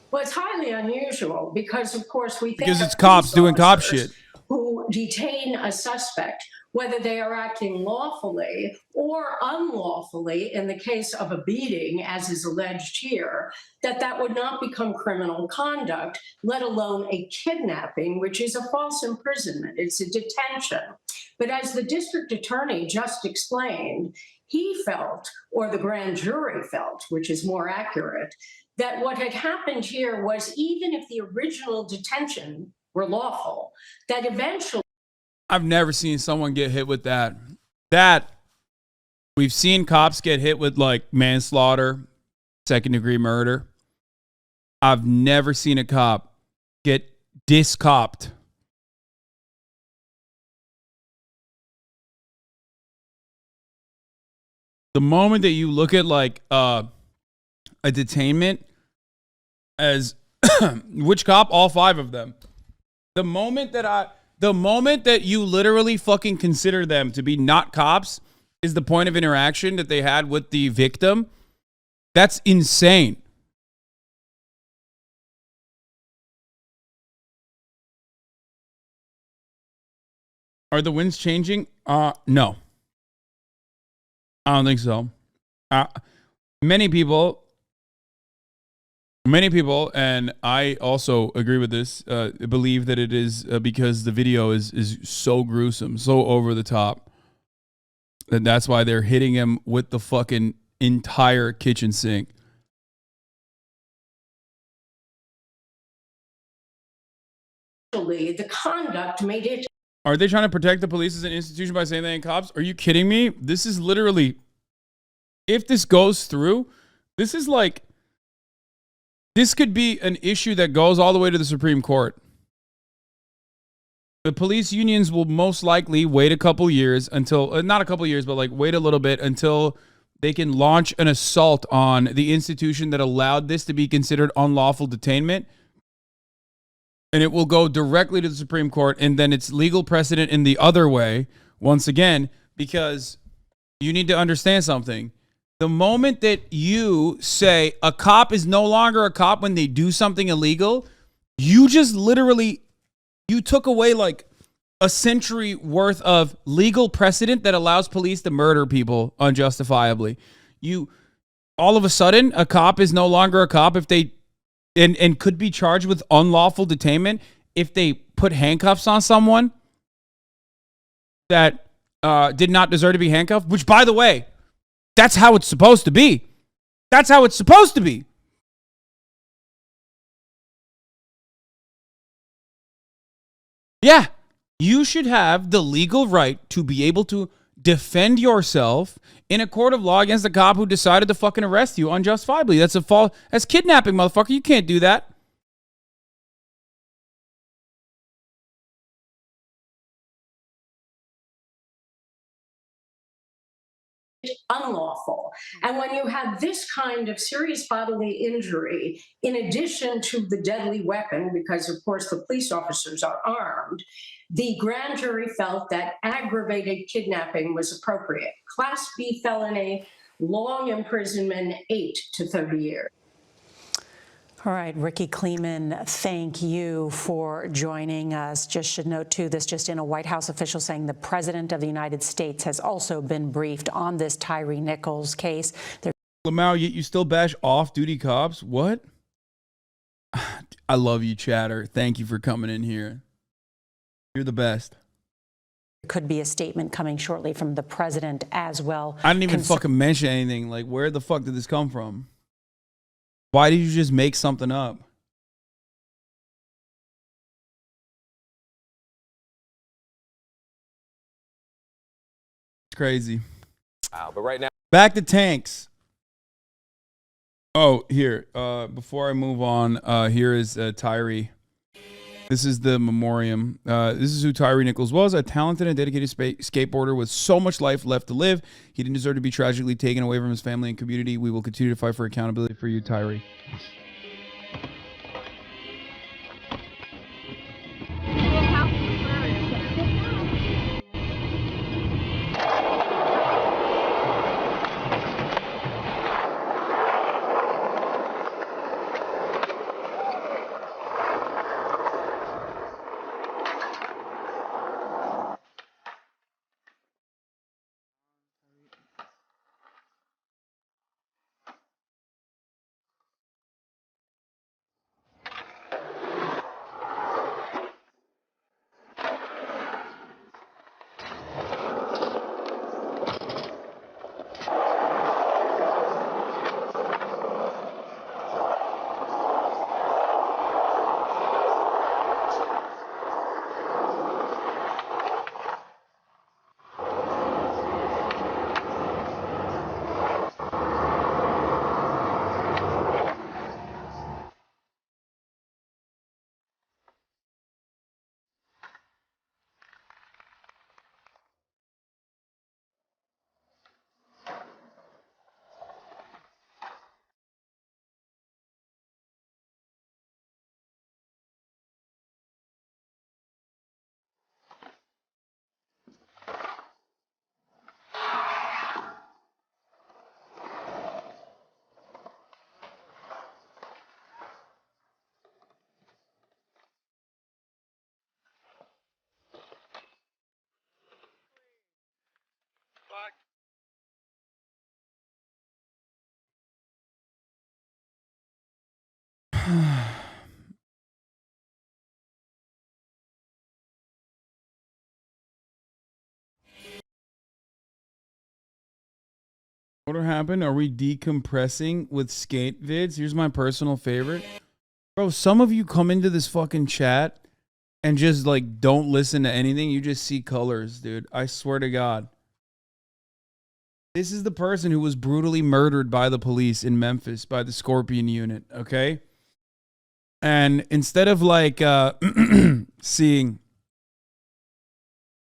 Well, it's highly unusual because, of course, we think because it's cops doing cop shit. Who detain a suspect, whether they are acting lawfully or unlawfully in the case of a beating, as is alleged here, that would not become criminal conduct, let alone a kidnapping, which is a false imprisonment. It's a detention. But as the district attorney just explained, he felt, or the grand jury felt, which is more accurate, that what had happened here was, even if the original detention were lawful, that eventually... I've never seen someone get hit with that. We've seen cops get hit with, like, manslaughter, second-degree murder. I've never seen a cop get discopped. The moment that you look at, like, a detainment as which cop? All 5 of them. The moment that you literally fucking consider them to be not cops is the point of interaction that they had with the victim. That's insane. Are the winds changing? No. I don't think so. Many people, and I also agree with this, believe that it is because the video is so gruesome, so over the top, and that's why they're hitting him with the fucking entire kitchen sink. The conduct made it... Are they trying to protect the police as an institution by saying they ain't cops? Are you kidding me? This is literally, if this goes through, this is like This could be an issue that goes all the way to the Supreme Court. The police unions will most likely wait a couple years until, not a couple years, but like wait a little bit until they can launch an assault on the institution that allowed this to be considered unlawful detainment. And it will go directly to the Supreme Court, and then it's legal precedent in the other way, once again, because you need to understand something. The moment that you say a cop is no longer a cop when they do something illegal, you just literally, you took away like a century worth of legal precedent that allows police to murder people unjustifiably. You, all of a sudden, a cop is no longer a cop if they, and could be charged with unlawful detainment if they put handcuffs on someone that did not deserve to be handcuffed, which, by the way, that's how it's supposed to be. That's how it's supposed to be. Yeah, you should have the legal right to be able to defend yourself in a court of law against a cop who decided to fucking arrest you unjustifiably. That's a fault. That's kidnapping, motherfucker. You can't do that. Unlawful. And when you have this kind of serious bodily injury, in addition to the deadly weapon, because of course the police officers are armed, the grand jury felt that aggravated kidnapping was appropriate. Class B felony, long imprisonment, 8 to 30 years. All right, Ricky Kleeman, thank you for joining us. Just should note, too, this just in, a White House official saying the President of the United States has also been briefed on this Tyre Nichols case. Lamau, you still bash off-duty cops? What? I love you, Chatter. Thank you for coming in here. You're the best. Could be a statement coming shortly from the President as well. I didn't even fucking mention anything. Like, where the fuck did this come from? Why did you just make something up? It's crazy. Wow, but right now, back to tanks. Oh, here. Before I move on, here is Tyre. This is the memoriam. This is who Tyre Nichols was, a talented and dedicated skateboarder with so much life left to live. He didn't deserve to be tragically taken away from his family and community. We will continue to fight for accountability for you, Tyre. What happened? Are we decompressing with skate vids? Here's my personal favorite. Bro, some of you come into this fucking chat and just like don't listen to anything. You just see colors, dude. I swear to God. This is the person who was brutally murdered by the police in Memphis by the Scorpion unit, okay? And instead of like seeing,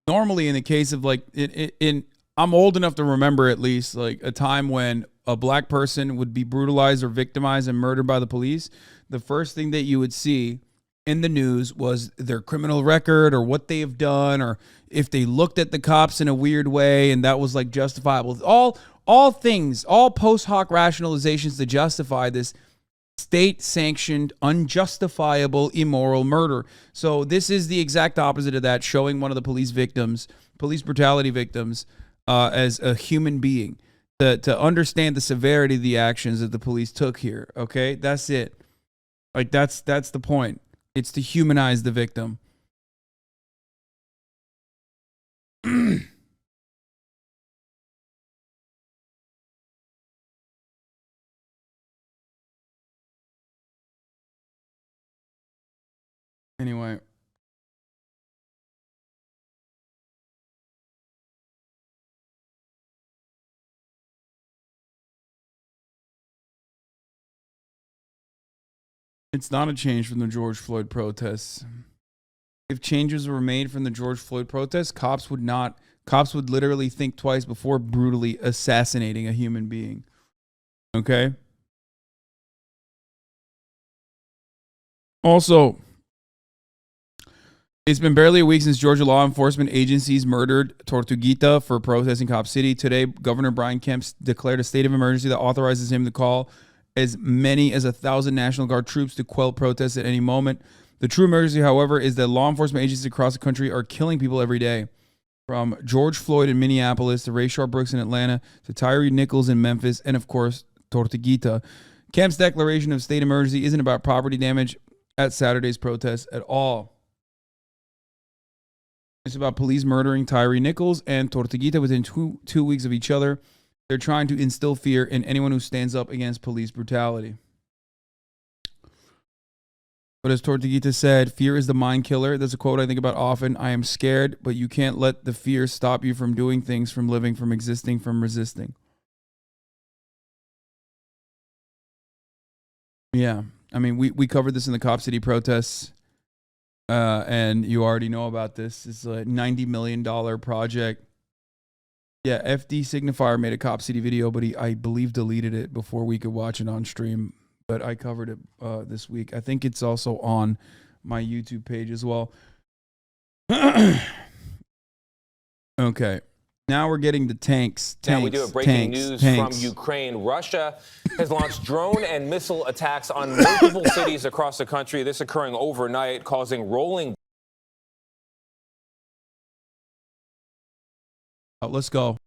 normally in the case of like, I'm old enough to remember at least like a time when a black person would be brutalized or victimized and murdered by the police. The first thing that you would see in the news was their criminal record or what they have done, or if they looked at the cops in a weird way and that was like justifiable. All things, all post hoc rationalizations to justify this state-sanctioned, unjustifiable, immoral murder. So this is the exact opposite of that, showing one of the police brutality victims, as a human being, to understand the severity of the actions that the police took here. Okay, that's it. Like that's the point. It's to humanize the victim. Anyway. It's not a change from the George Floyd protests. If changes were made from the George Floyd protests, cops would literally think twice before brutally assassinating a human being. Okay? Also, it's been barely a week since Georgia law enforcement agencies murdered Tortuguita for protesting Cop City. Today, Governor Brian Kemp declared a state of emergency that authorizes him to call as many as 1,000 National Guard troops to quell protests at any moment. The true emergency, however, is that law enforcement agencies across the country are killing people every day. From George Floyd in Minneapolis to Rayshard Brooks in Atlanta to Tyre Nichols in Memphis and, of course, Tortuguita. Kemp's declaration of state emergency isn't about property damage at Saturday's protests at all. It's about police murdering Tyre Nichols and Tortuguita within two weeks of each other. They're trying to instill fear in anyone who stands up against police brutality. But as Tortuguita said, fear is the mind killer. That's a quote I think about often. I am scared, but you can't let the fear stop you from doing things, from living, from existing, from resisting. Yeah. I mean, we covered this in the Cop City protests, and you already know about this. It's a $90 million project. Yeah, FD Signifier made a Cop City video, but I believe deleted it before we could watch it on stream. But I covered it this week. I think it's also on my YouTube page as well. Okay. Now we're getting to tanks. Now we do have breaking news from Ukraine. Russia has launched drone and missile attacks on multiple cities across the country. This occurring overnight, causing rolling. Let's go.